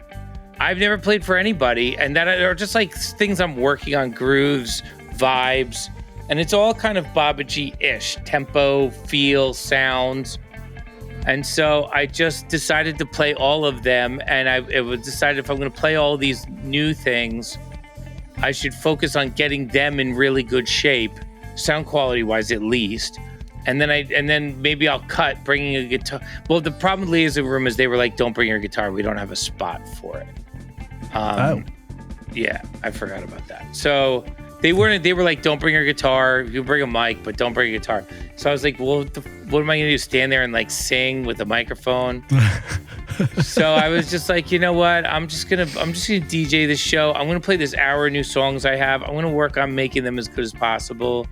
Speaker 3: I've never played for anybody, and that are just like things I'm working on, grooves, vibes, and it's all kind of Baba G-ish, tempo, feel, sounds. And so I just decided to play all of them, and it was decided if I'm going to play all these new things, I should focus on getting them in really good shape, sound quality wise at least, And then maybe I'll cut bringing a guitar. Well, the problem with Leah's room is they were like, don't bring your guitar. We don't have a spot for it. Yeah, I forgot about that. So they were like, don't bring your guitar. You bring a mic, but don't bring a guitar. So I was like, well, what am I gonna do? Stand there and like sing with a microphone? So I was just like, you know what? I'm just gonna DJ this show. I'm gonna play this hour of new songs I have. I'm gonna work on making them as good as possible.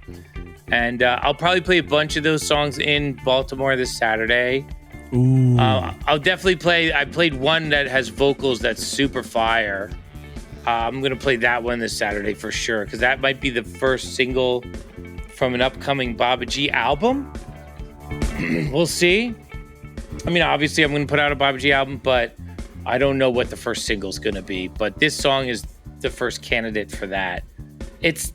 Speaker 3: And I'll probably play a bunch of those songs in Baltimore this Saturday.
Speaker 4: Ooh.
Speaker 3: I'll definitely play. I played one that has vocals that's super fire. I'm going to play that one this Saturday for sure, because that might be the first single from an upcoming Baba G album. We'll see. I mean, obviously, I'm going to put out a Baba G album, but I don't know what the first single is going to be. But this song is the first candidate for that. It's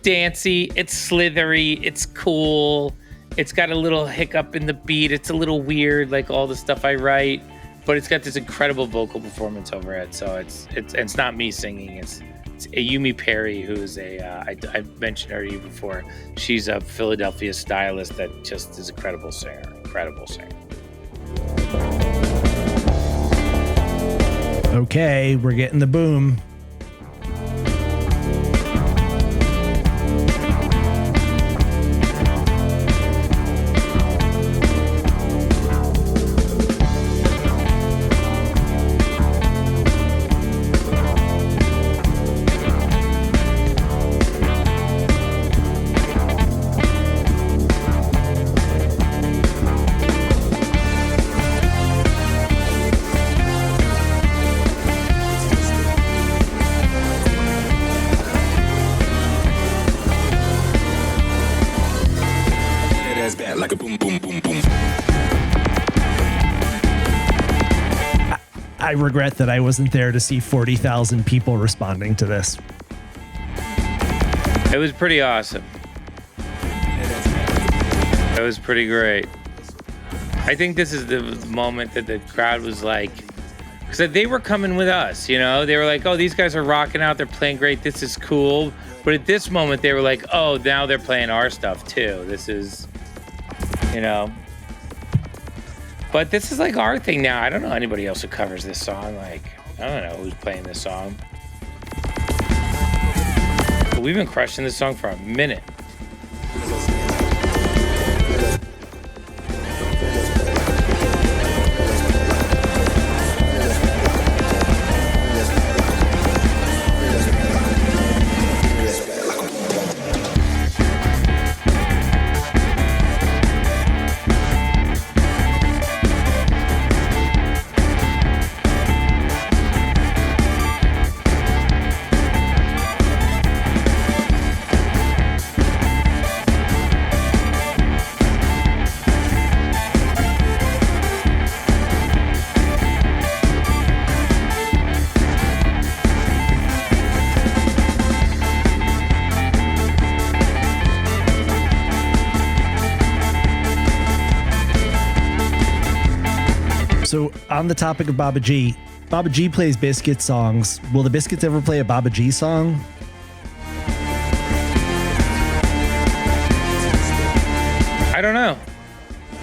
Speaker 3: dancey, it's slithery, it's cool. It's got a little hiccup in the beat. It's a little weird, like all the stuff I write. But it's got this incredible vocal performance over it. So it's not me singing. It's Ayumi Perry, who is I mentioned her to you before. She's a Philadelphia stylist that just is incredible singer.
Speaker 4: Okay, we're getting the boom. I regret that I wasn't there to see 40,000 people responding to this.
Speaker 3: It was pretty awesome. It was pretty great. I think this is the moment that the crowd was like, because they were coming with us, you know? They were like, oh, these guys are rocking out. They're playing great. This is cool. But at this moment, they were like, oh, now they're playing our stuff too. This is, you know. But this is like our thing now. I don't know anybody else who covers this song. Like, I don't know who's playing this song. But we've been crushing this song for a minute.
Speaker 4: So on the topic of Baba G plays Biscuit songs. Will the Biscuits ever play a Baba G song?
Speaker 3: I don't know.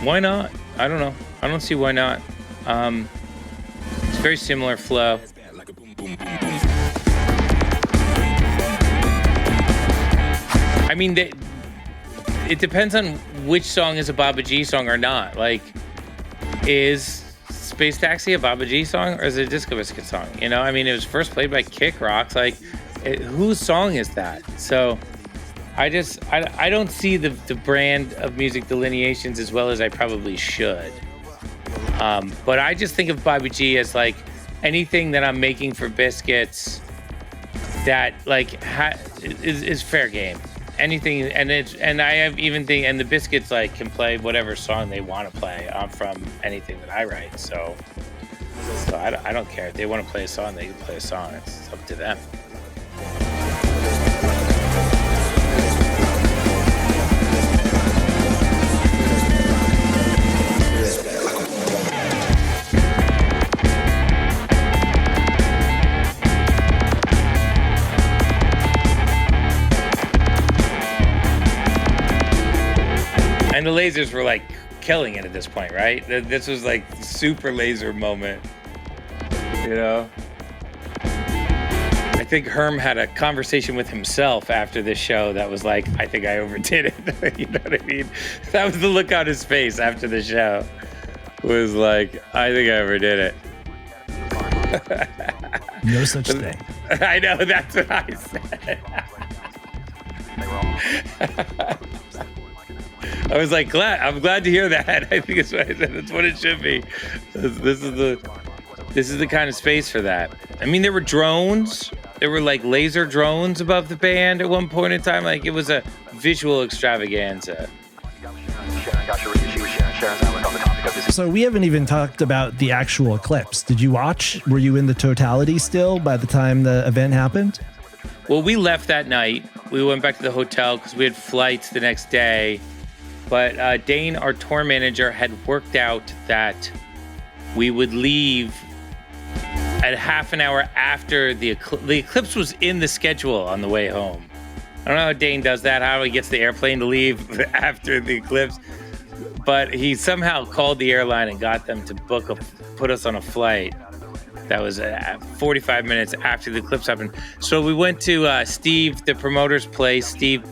Speaker 3: Why not? I don't know. I don't see why not. It's very similar flow. I mean, it depends on which song is a Baba G song or not. Like, is Space Taxi a Baba G song or is it a Disco Biscuit song? You know, I mean, it was first played by Kick Rocks. Like, whose song is that? So I don't see the brand of music delineations as well as I probably should. But I just think of Baba G as like anything that I'm making for Biscuits that like is fair game. Anything, and I have even think, and the Biscuits like can play whatever song they want to play from anything that I write. So I don't care if they want to play a song, they can play a song. It's up to them. And the lasers were like killing it at this point, right? This was like super laser moment, you know? I think Herm had a conversation with himself after this show that was like, I think I overdid it. You know what I mean? That was the look on his face after the show. Was like, I think I overdid it.
Speaker 4: No such thing.
Speaker 3: I know, that's what I said. I was like, I'm glad to hear that. I think it's what I said. That's what it should be. This is the kind of space for that. I mean, there were drones. There were like laser drones above the band at one point in time. Like, it was a visual extravaganza.
Speaker 4: So we haven't even talked about the actual eclipse. Did you watch? Were you in the totality still by the time the event happened?
Speaker 3: Well, we left that night. We went back to the hotel because we had flights the next day. But Dane, our tour manager, had worked out that we would leave at half an hour after the eclipse was in the schedule on the way home. I don't know how Dane does that, how he gets the airplane to leave after the eclipse. But he somehow called the airline and got them to put us on a flight that was 45 minutes after the eclipse happened. So we went to Steve, the promoter's place. Steve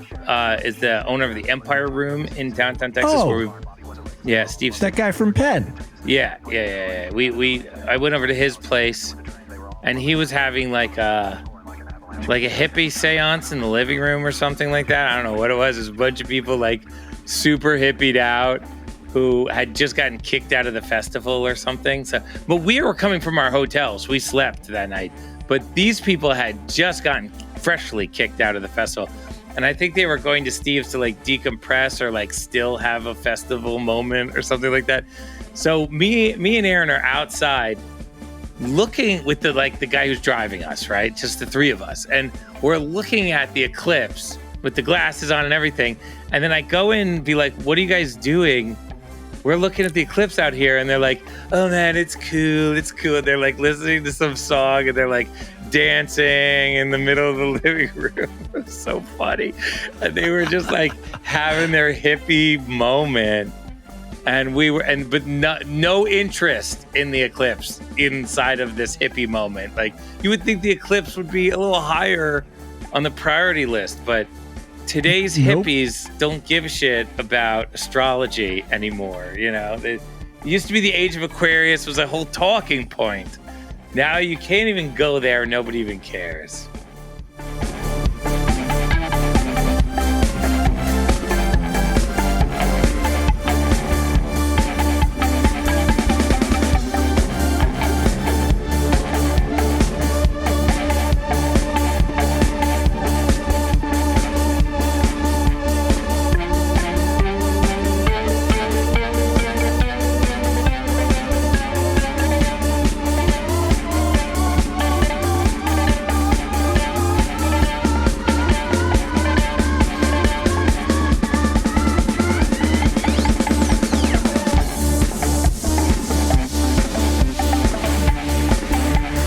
Speaker 3: is the owner of the Empire Room in downtown Texas.
Speaker 4: Oh,
Speaker 3: Steve's
Speaker 4: that guy from Penn.
Speaker 3: Yeah. I went over to his place, and he was having like a hippie seance in the living room or something like that. I don't know what it was. It was a bunch of people like super hippied out who had just gotten kicked out of the festival or something. But we were coming from our hotels. We slept that night. But these people had just gotten freshly kicked out of the festival. And I think they were going to Steve's to like decompress or like still have a festival moment or something like that. So me and Aaron are outside looking with the guy who's driving us, right? Just the three of us. And we're looking at the eclipse with the glasses on and everything. And then I go in and be like, what are you guys doing? We're looking at the eclipse out here. And they're like, oh man, it's cool. It's cool. They're like listening to some song and they're like dancing in the middle of the living room. It's so funny. And they were just like having their hippie moment. And but no interest in the eclipse inside of this hippie moment. Like, you would think the eclipse would be a little higher on the priority list, but today's hippies don't give a shit about astrology anymore. You know, it used to be the age of Aquarius was a whole talking point. Now you can't even go there. Nobody even cares.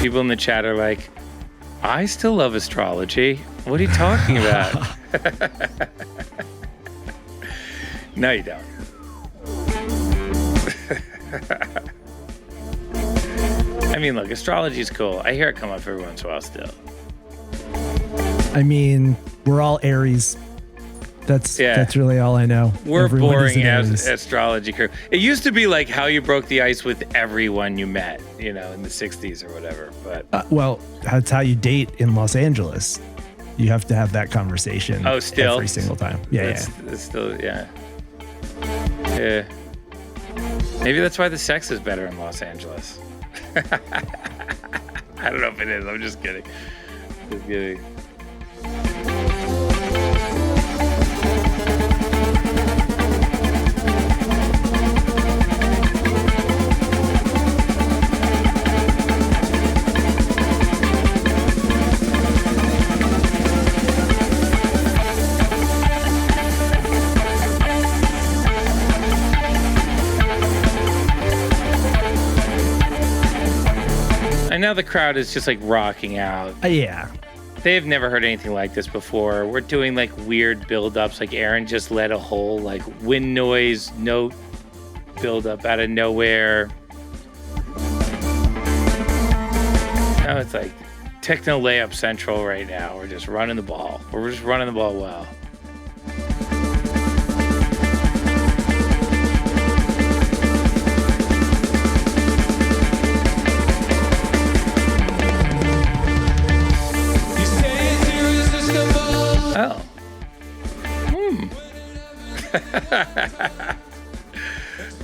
Speaker 3: People in the chat are like, I still love astrology. What are you talking about? No, you don't. I mean, look, astrology is cool. I hear it come up every once in a while still.
Speaker 4: I mean, we're all Aries. That's really all I know.
Speaker 3: We're
Speaker 4: Everyone
Speaker 3: boring
Speaker 4: is an
Speaker 3: astrology crew. It used to be like how you broke the ice with everyone you met, you know, in the 60s or whatever. But
Speaker 4: well, that's how you date in Los Angeles. You have to have that conversation.
Speaker 3: Oh, still?
Speaker 4: Every single time. Yeah.
Speaker 3: It's still, yeah. Yeah. Maybe that's why the sex is better in Los Angeles. I don't know if it is. I'm just kidding. Just kidding. And now the crowd is just like rocking out.
Speaker 4: Yeah.
Speaker 3: They've never heard anything like this before. We're doing like weird build-ups. Like Aaron just let a whole like wind noise note build up out of nowhere. Now it's like techno layup central right now. We're just running the ball. We're just running the ball well. Oh.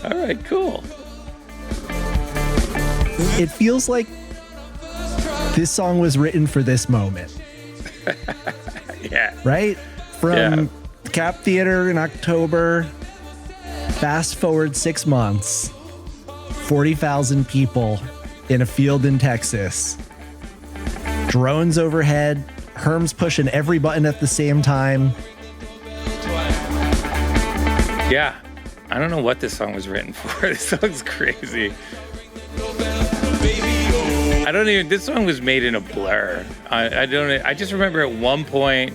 Speaker 3: All right, cool.
Speaker 4: It feels like this song was written for this moment.
Speaker 3: Yeah.
Speaker 4: Right? From Cap Theater in October, fast forward 6 months, 40,000 people in a field in Texas, drones overhead, Herm's pushing every button at the same time.
Speaker 3: Yeah. I don't know what this song was written for. This song's crazy. This song was made in a blur. I just remember at one point,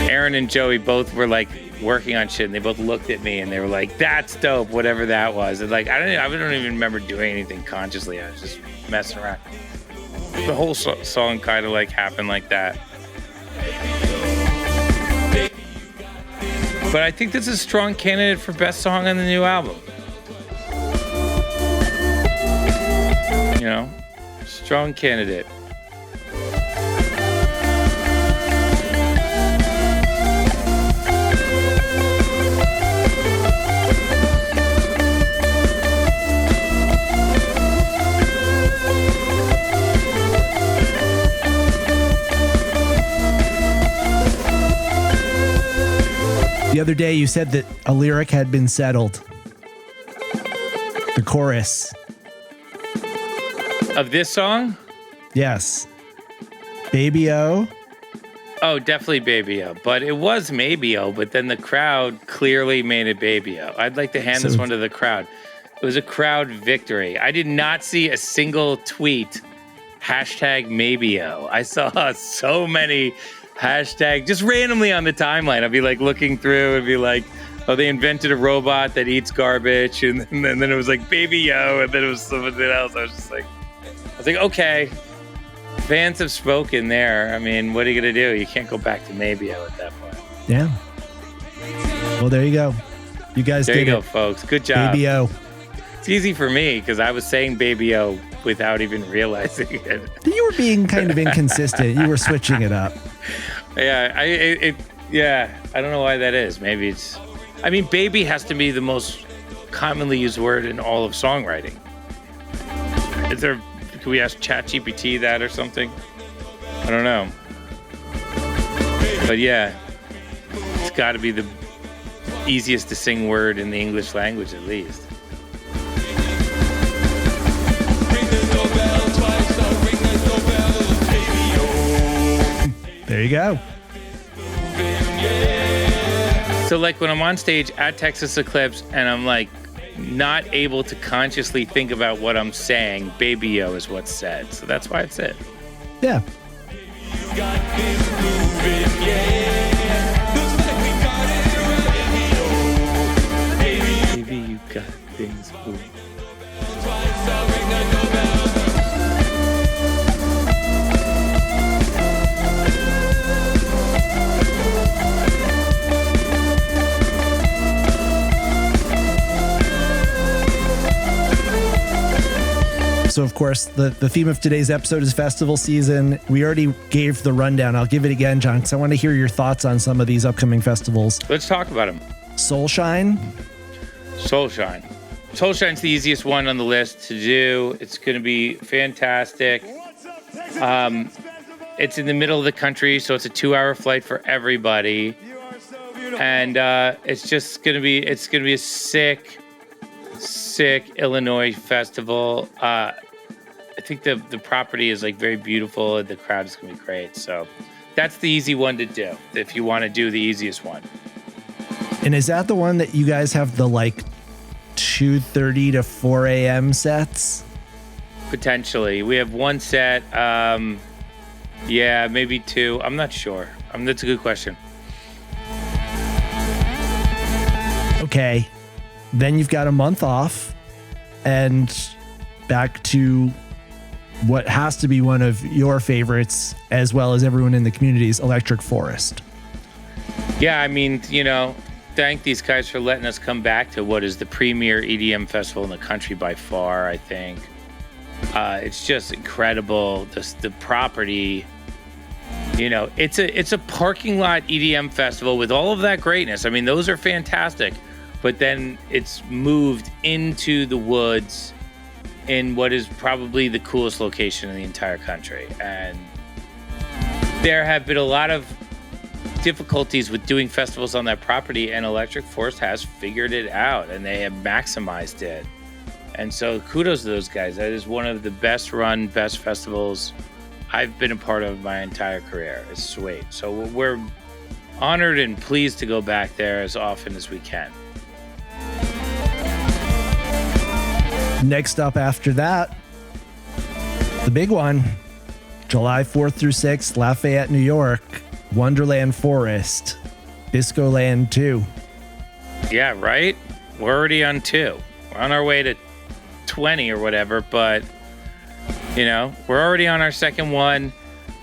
Speaker 3: Aaron and Joey both were like working on shit and they both looked at me and they were like, that's dope, whatever that was. And like, I don't even remember doing anything consciously. I was just messing around. The whole song kind of like happened like that. But I think this is a strong candidate for best song on the new album. You know, strong candidate.
Speaker 4: The other day you said that a lyric had been settled. The chorus.
Speaker 3: Of this song?
Speaker 4: Yes. Baby O.
Speaker 3: Oh, definitely Baby O. But it was Maybe O, but then the crowd clearly made it Baby O. I'd like to hand this one to the crowd. It was a crowd victory. I did not see a single tweet hashtag Maybe O. I saw so many hashtag just randomly on the timeline. I'd be like looking through and be like, oh, they invented a robot that eats garbage. And then it was like Baby O. And then it was something else. I was like, okay, fans have spoken there. I mean, what are you going to do? You can't go back to Maybe O at that point.
Speaker 4: Yeah. Well, there you go. You guys did it.
Speaker 3: There you go, folks. Good job.
Speaker 4: Baby O.
Speaker 3: It's easy for me because I was saying Baby O without even realizing it.
Speaker 4: You were being kind of inconsistent. You were switching it up.
Speaker 3: Yeah, I don't know why that is. Maybe it's, I mean, baby has to be the most commonly used word in all of songwriting. Can we ask ChatGPT that or something? I don't know. But yeah, it's got to be the easiest to sing word in the English language at least.
Speaker 4: There you go.
Speaker 3: So like when I'm on stage at Texas Eclipse and I'm like not able to consciously think about what I'm saying, Baby O is what's said. So that's why it's it.
Speaker 4: Yeah.
Speaker 3: Baby, you got things moving.
Speaker 4: So, of course, the theme of today's episode is festival season. We already gave the rundown. I'll give it again, John, because I want to hear your thoughts on some of these upcoming festivals.
Speaker 3: Let's talk about them.
Speaker 4: Soulshine.
Speaker 3: Soulshine's the easiest one on the list to do. It's going to be fantastic. It's in the middle of the country, so it's a 2-hour flight for everybody. And it's going to be a sick Illinois festival. I think the property is like very beautiful and the crowd is gonna be great. So that's the easy one to do if you want to do the easiest one.
Speaker 4: And is that the one that you guys have the like 2:30 to 4 a.m. sets?
Speaker 3: Potentially. We have one set. Yeah, maybe 2. I'm not sure. That's a good question.
Speaker 4: Okay. Then you've got a month off and back to what has to be one of your favorites, as well as everyone in the community's Electric Forest.
Speaker 3: Yeah, I mean, thank these guys for letting us come back to what is the premier EDM festival in the country by far, I think. It's just incredible. The property, it's a parking lot EDM festival with all of that greatness. I mean, those are fantastic. But then it's moved into the woods in what is probably the coolest location in the entire country. And there have been a lot of difficulties with doing festivals on that property, and Electric Forest has figured it out, and they have maximized it. And so kudos to those guys. That is one of the best run, best festivals I've been a part of my entire career. It's sweet. So we're honored and pleased to go back there as often as we can.
Speaker 4: Next up after that, the big one, July 4th through 6th, Lafayette, New York, Wonderland Forest, Biscoland 2.
Speaker 3: Yeah, right? We're already on 2. We're on our way to 20 or whatever, but, we're already on our second one.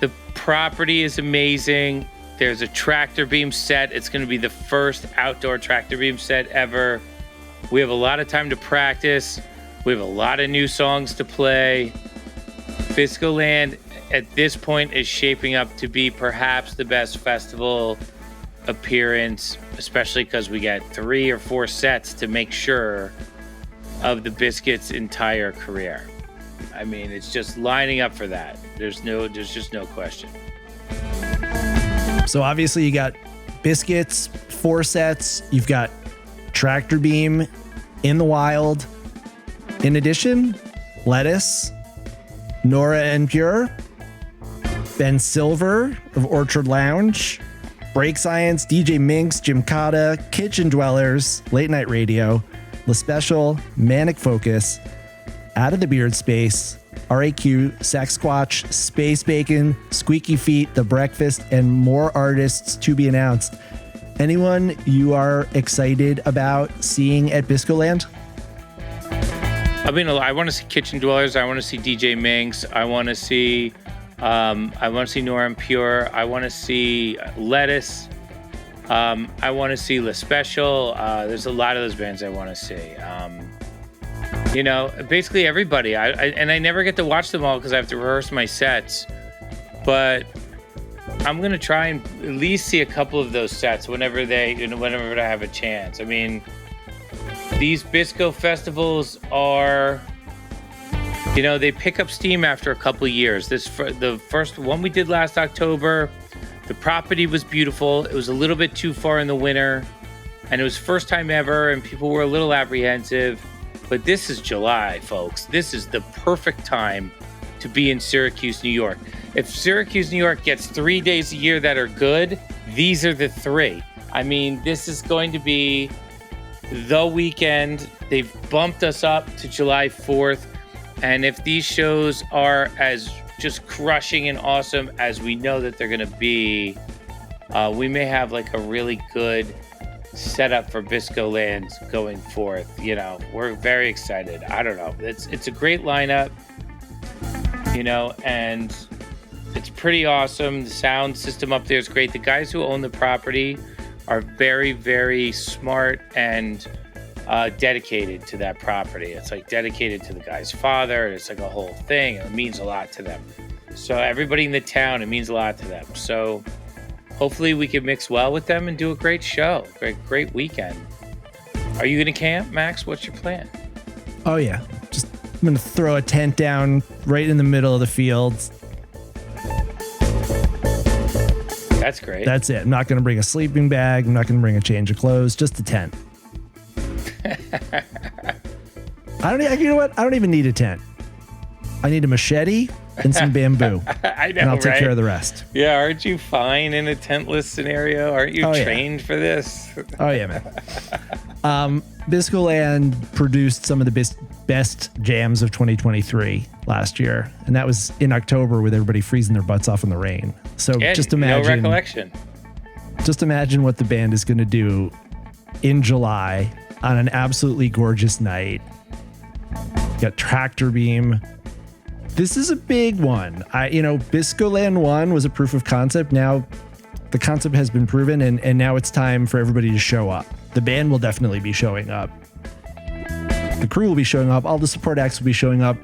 Speaker 3: The property is amazing. There's a tractor beam set. It's going to be the first outdoor tractor beam set ever. We have a lot of time to practice. We have a lot of new songs to play. Biscoland at this point is shaping up to be perhaps the best festival appearance, especially because we got 3 or 4 sets to make sure of the Biscuits' entire career. I mean, it's just lining up for that. There's just no question.
Speaker 4: So obviously you got Biscuits, 4 sets. You've got Tractor Beam in the wild. In addition, Lettuce, Nora and Pure, Ben Silver of Orchard Lounge, Break Science, DJ Minx, Jim Cotta, Kitchen Dwellers, Late Night Radio, La Special, Manic Focus, Out of the Beard Space, RAQ, Sasquatch, Space Bacon, Squeaky Feet, The Breakfast, and more artists to be announced. Anyone you are excited about seeing at Biscoland?
Speaker 3: I mean, I want to see Kitchen Dwellers. I want to see DJ Minx. I want to see Nora and Pure. I want to see Lettuce. I want to see La Special. There's a lot of those bands I want to see. Basically everybody. I never get to watch them all because I have to rehearse my sets. But I'm gonna try and at least see a couple of those sets whenever I have a chance. I mean, these Bisco festivals are, they pick up steam after a couple of years. The first one we did last October, the property was beautiful. It was a little bit too far in the winter, and it was first time ever, and people were a little apprehensive. But this is July, folks. This is the perfect time to be in Syracuse, New York. If Syracuse, New York gets 3 days a year that are good, these are the 3. I mean, this is going to be the weekend. They've bumped us up to July 4th. And if these shows are as just crushing and awesome as we know that they're going to be, we may have like a really good setup for Biscoland going forth. We're very excited. I don't know. It's a great lineup, and it's pretty awesome. The sound system up there is great. The guys who own the property are very, very smart and dedicated to that property. It's like dedicated to the guy's father. It's like a whole thing. It means a lot to them. So everybody in the town, it means a lot to them. So hopefully we can mix well with them and do a great show. Great weekend. Are you going to camp, Max? What's your plan?
Speaker 4: Oh, yeah. I'm going to throw a tent down right in the middle of the fields.
Speaker 3: That's great.
Speaker 4: That's it. I'm not going to bring a sleeping bag. I'm not going to bring a change of clothes. Just a tent. You know what? I don't even need a tent. I need a machete and some bamboo.
Speaker 3: I know,
Speaker 4: and I'll take
Speaker 3: right?
Speaker 4: care of the rest.
Speaker 3: Yeah, aren't you fine in a tentless scenario? Aren't you trained for this?
Speaker 4: Oh, yeah, man. Biscoland produced some of the best jams of 2023. last year, and that was in October with everybody freezing their butts off in the rain. So
Speaker 3: Yeah,
Speaker 4: just imagine,
Speaker 3: no recollection.
Speaker 4: just imagine what the band is going to do in July on an absolutely gorgeous night. You got Tractor Beam. This is a big one. Biscoland 1 was a proof of concept. Now the concept has been proven, and now it's time for everybody to show up. The band will definitely be showing up. The crew will be showing up. All the support acts will be showing up.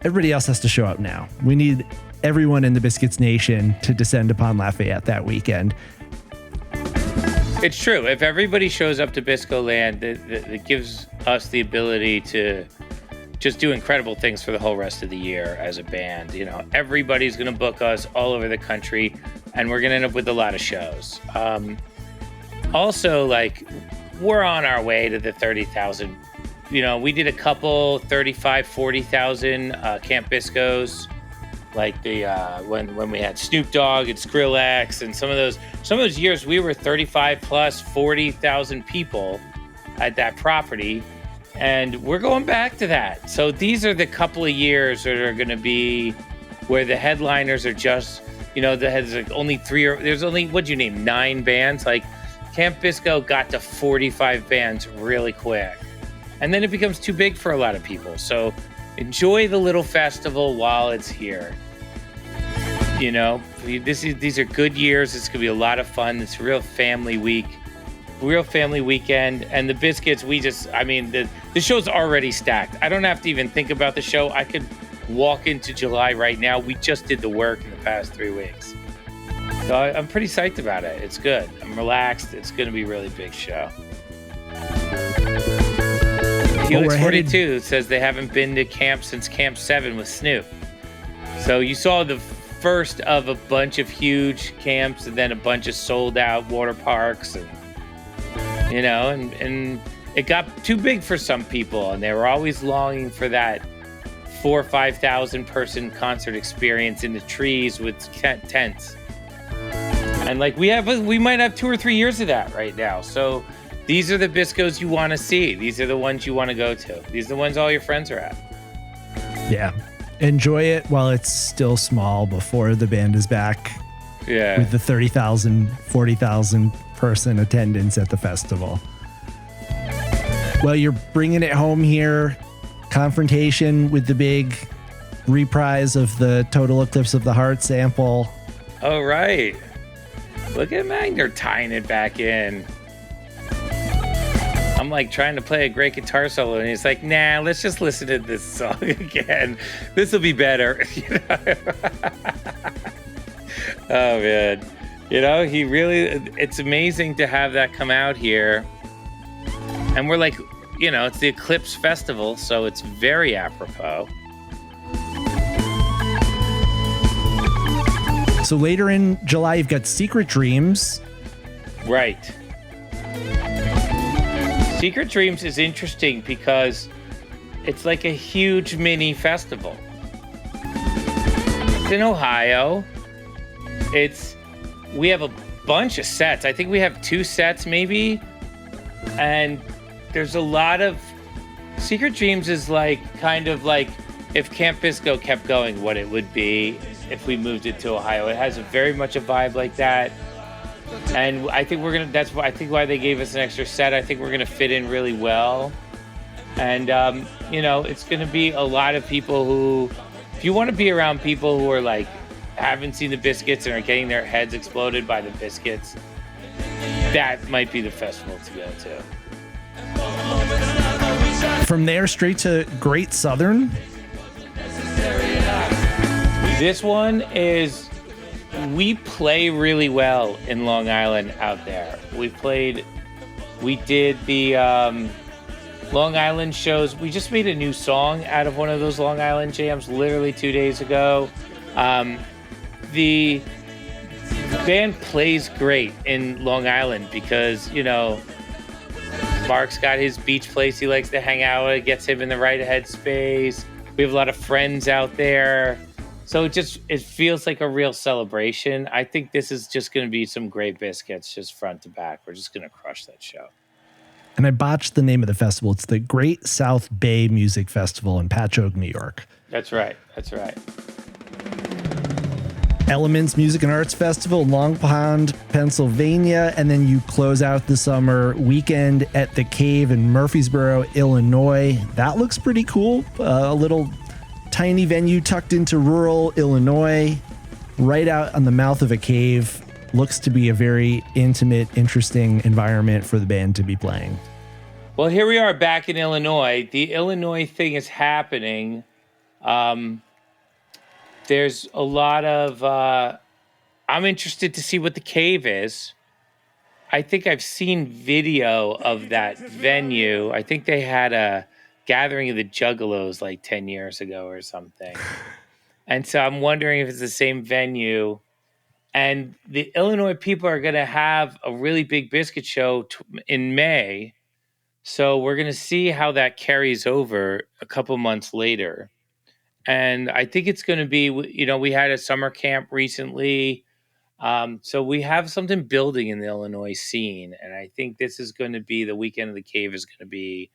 Speaker 4: Everybody else has to show up now. We need everyone in the Biscuits Nation to descend upon Lafayette that weekend.
Speaker 3: It's true. If everybody shows up to Bisco Land, it gives us the ability to just do incredible things for the whole rest of the year as a band. Everybody's going to book us all over the country, and we're going to end up with a lot of shows. Also, we're on our way to the 30,000. We did a couple 35, 40,000 Camp Biscos, like the when we had Snoop Dogg and Skrillex, and some of those years we were 35 plus 40,000 people at that property, and we're going back to that. So these are the couple of years that are going to be where the headliners are just, there's only there's only, what'd you name, 9 bands. Like Camp Bisco got to 45 bands really quick. And then it becomes too big for a lot of people. So enjoy the little festival while it's here. These are good years. It's going to be a lot of fun. It's a real family weekend. And the Biscuits, the show's already stacked. I don't have to even think about the show. I could walk into July right now. We just did the work in the past 3 weeks. So I'm pretty psyched about it. It's good. I'm relaxed. It's going to be a really big show. Helix 42 says they haven't been to camp since Camp 7 with Snoop. So you saw the first of a bunch of huge camps and then a bunch of sold out water parks, and it got too big for some people, and they were always longing for that 4,000 or 5,000 person concert experience in the trees with tents. And we might have 2 or 3 years of that right now. So these are the Biscos you want to see. These are the ones you want to go to. These are the ones all your friends are at.
Speaker 4: Yeah. Enjoy it while it's still small before the band is back with the 30,000, 40,000 person attendance at the festival. Well, you're bringing it home here. Confrontation with the big reprise of the Total Eclipse of the Heart sample.
Speaker 3: Oh, right. Look at Magner tying it back in. I'm trying to play a great guitar solo, and he's like, nah, let's just listen to this song again. This will be better. Oh, man. It's amazing to have that come out here. And we're it's the Eclipse Festival, so it's very apropos.
Speaker 4: So later in July, you've got Secret Dreams.
Speaker 3: Right. Secret Dreams is interesting because it's like a huge mini festival. It's in Ohio. We have a bunch of sets. I think we have 2 sets maybe. And there's a lot of Secret Dreams is kind of like if Camp Bisco kept going, what it would be if we moved it to Ohio. It has very much a vibe like that. And I think that's why they gave us an extra set. I think we're gonna fit in really well. And it's gonna be a lot of people who, if you want to be around people who are haven't seen the Biscuits and are getting their heads exploded by the Biscuits, that might be the festival to go to.
Speaker 4: From there straight to Great Southern.
Speaker 3: This one is, we play really well in Long Island out there. We did the Long Island shows. We just made a new song out of one of those Long Island jams literally 2 days ago. The band plays great in Long Island because, Mark's got his beach place he likes to hang out at. It gets him in the right headspace. We have a lot of friends out there. So it feels like a real celebration. I think this is just going to be some great Biscuits, just front to back. We're just going to crush that show.
Speaker 4: And I botched the name of the festival. It's the Great South Bay Music Festival in Patchogue, New York.
Speaker 3: That's right. That's right.
Speaker 4: Elements Music and Arts Festival in Long Pond, Pennsylvania. And then you close out the summer weekend at the Cave in Murfreesboro, Illinois. That looks pretty cool. A little tiny venue tucked into rural Illinois, right out on the mouth of a cave. Looks to be a very intimate, interesting environment for the band to be playing.
Speaker 3: Well, here we are back in Illinois. The Illinois thing is happening. There's a lot of, I'm interested to see what the Cave is. I think I've seen video of that venue. I think they had a gathering of the Juggalos like 10 years ago or something. And so I'm wondering if it's the same venue. And the Illinois people are going to have a really big Biscuit show in May. So we're going to see how that carries over a couple months later. And I think it's going to be, we had a summer camp recently. So we have something building in the Illinois scene. And I think this is going to be the weekend of the Cave is going to be,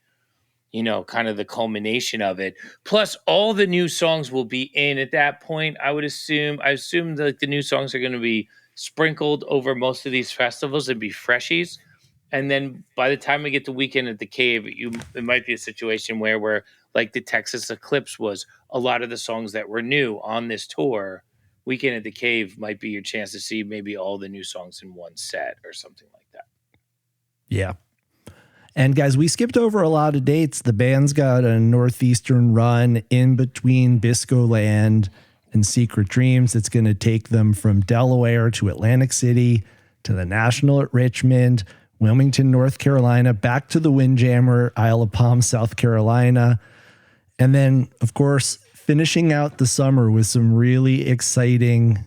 Speaker 3: kind of the culmination of it. Plus all the new songs will be in at that point. I assume that the new songs are going to be sprinkled over most of these festivals and be freshies. And then by the time we get to weekend at the Cave, it might be a situation where we're like the Texas Eclipse was. A lot of the songs that were new on this tour, weekend at the Cave might be your chance to see maybe all the new songs in one set or something like that.
Speaker 4: Yeah. And guys, we skipped over a lot of dates. The band's got a northeastern run in between Bisco Land and Secret Dreams. It's going to take them from Delaware to Atlantic City to the National at Richmond, Wilmington, North Carolina, back to the Windjammer, Isle of Palm, South Carolina. And then, of course, finishing out the summer with some really exciting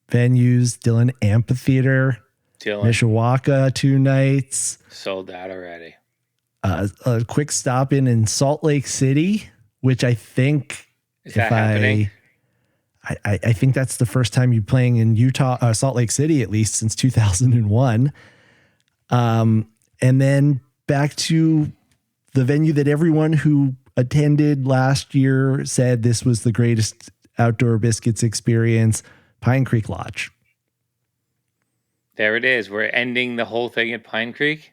Speaker 4: venues. Dillon Amphitheater, Mishawaka, 2 nights.
Speaker 3: Sold out already.
Speaker 4: A quick stop in Salt Lake City, which I think
Speaker 3: is that happening?
Speaker 4: I think that's the first time you're playing in Utah, Salt Lake City, at least since 2001. And then back to the venue that everyone who attended last year said this was the greatest outdoor Biscuits experience, Pine Creek Lodge.
Speaker 3: There it is. We're ending the whole thing at Pine Creek.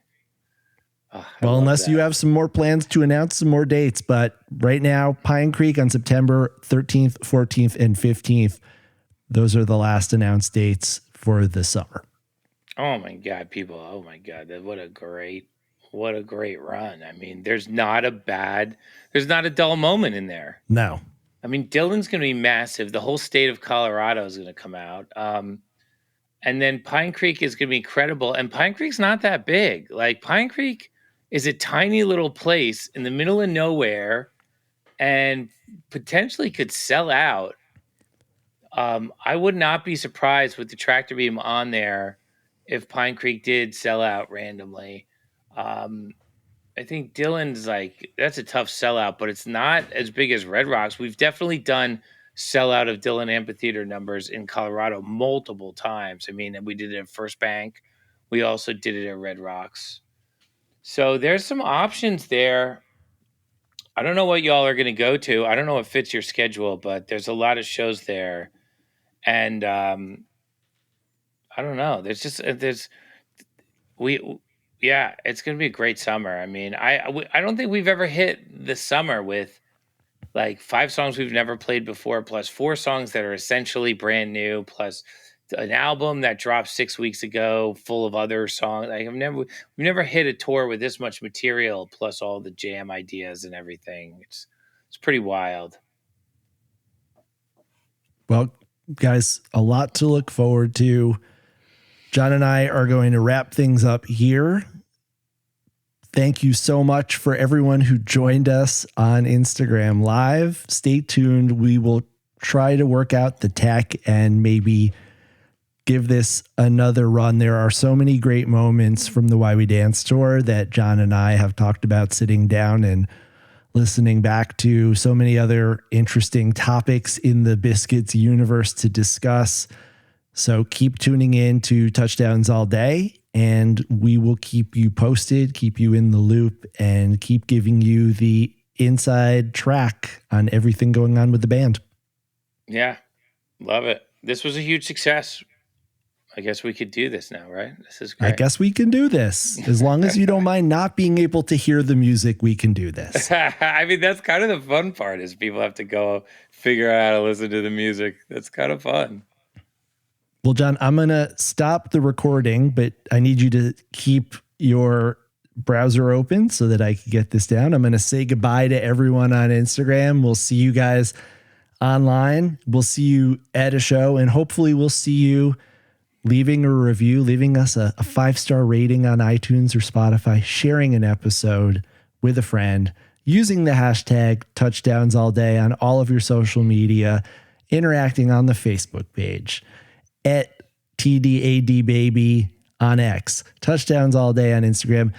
Speaker 3: Oh,
Speaker 4: well, unless you have some more plans to announce some more dates, but right now, Pine Creek on September 13th, 14th, and 15th. Those are the last announced dates for the summer.
Speaker 3: Oh my God, people. Oh my God. What a great run. I mean, there's not a dull moment in there.
Speaker 4: No.
Speaker 3: I mean, Dillon's going to be massive. The whole state of Colorado is going to come out. And then Pine Creek is going to be incredible. And Pine Creek's not that big. Like, Pine Creek is a tiny little place in the middle of nowhere and potentially could sell out. I would not be surprised with the tractor beam on there if Pine Creek did sell out randomly. I think Dillon's that's a tough sellout, but it's not as big as Red Rocks. We've definitely done sellout of Dillon Amphitheater numbers in Colorado multiple times. I mean, we did it at First Bank. We also did it at Red Rocks. So there's some options there. I don't know what y'all are going to go to. I don't know what fits your schedule, but there's a lot of shows there. And I don't know. It's going to be a great summer. I mean, I don't think we've ever hit the summer with 5 songs we've never played before, plus 4 songs that are essentially brand new, plus an album that dropped 6 weeks ago full of other songs. We've never hit a tour with this much material, plus all the jam ideas and everything. It's pretty wild.
Speaker 4: Well, guys, a lot to look forward to. John and I are going to wrap things up here. Thank you so much for everyone who joined us on Instagram Live. Stay tuned. We will try to work out the tech and maybe give this another run. There are so many great moments from the Why We Dance tour that John and I have talked about sitting down and listening back to. So many other interesting topics in the Biscuits universe to discuss. So keep tuning in to Touchdowns All Day. and we will keep you posted, keep you in the loop, and keep giving you the inside track on everything going on with the band.
Speaker 3: Yeah, love it. This was a huge success. I guess we could do this now, right? This is great.
Speaker 4: I guess we can do this. As long as you don't mind not being able to hear the music, we can do this.
Speaker 3: I mean, that's kind of the fun part is people have to go figure out how to listen to the music. That's kind of fun.
Speaker 4: Well, John, I'm going to stop the recording, but I need you to keep your browser open so that I can get this down. I'm going to say goodbye to everyone on Instagram. We'll see you guys online. We'll see you at a show, and hopefully we'll see you leaving a review, leaving us a 5-star rating on iTunes or Spotify, sharing an episode with a friend, using the hashtag touchdowns all day on all of your social media, interacting on the Facebook page at TDADbaby on X, touchdowns all day on Instagram,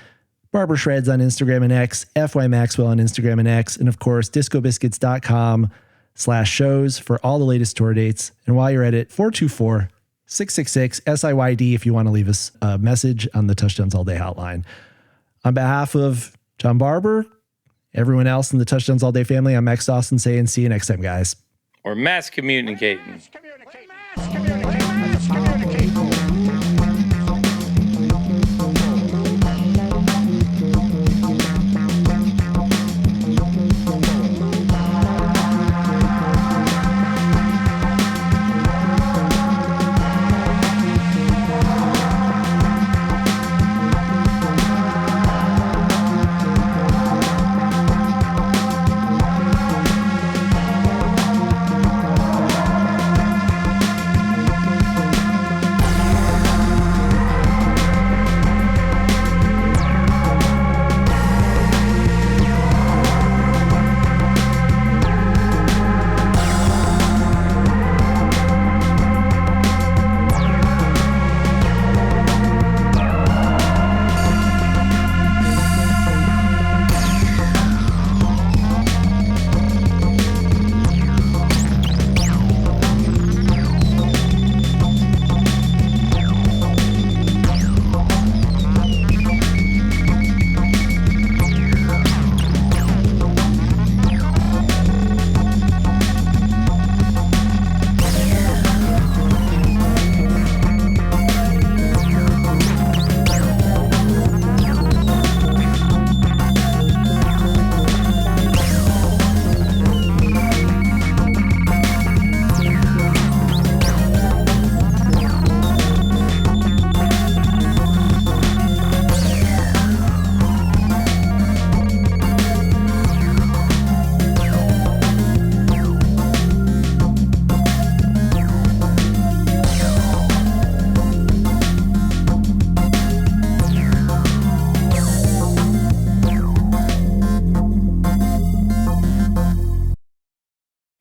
Speaker 4: Barber Shreds on Instagram and X, FY Maxwell on Instagram and X, and of course, discobiscuits.com/shows for all the latest tour dates. And while you're at it, 424-666-SIYD if you want to leave us a message on the Touchdowns All Day hotline. On behalf of John Barber, everyone else in the Touchdowns All Day family, I'm Max Dawson saying see you next time, guys.
Speaker 3: Or mass communicating.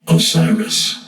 Speaker 5: Osiris.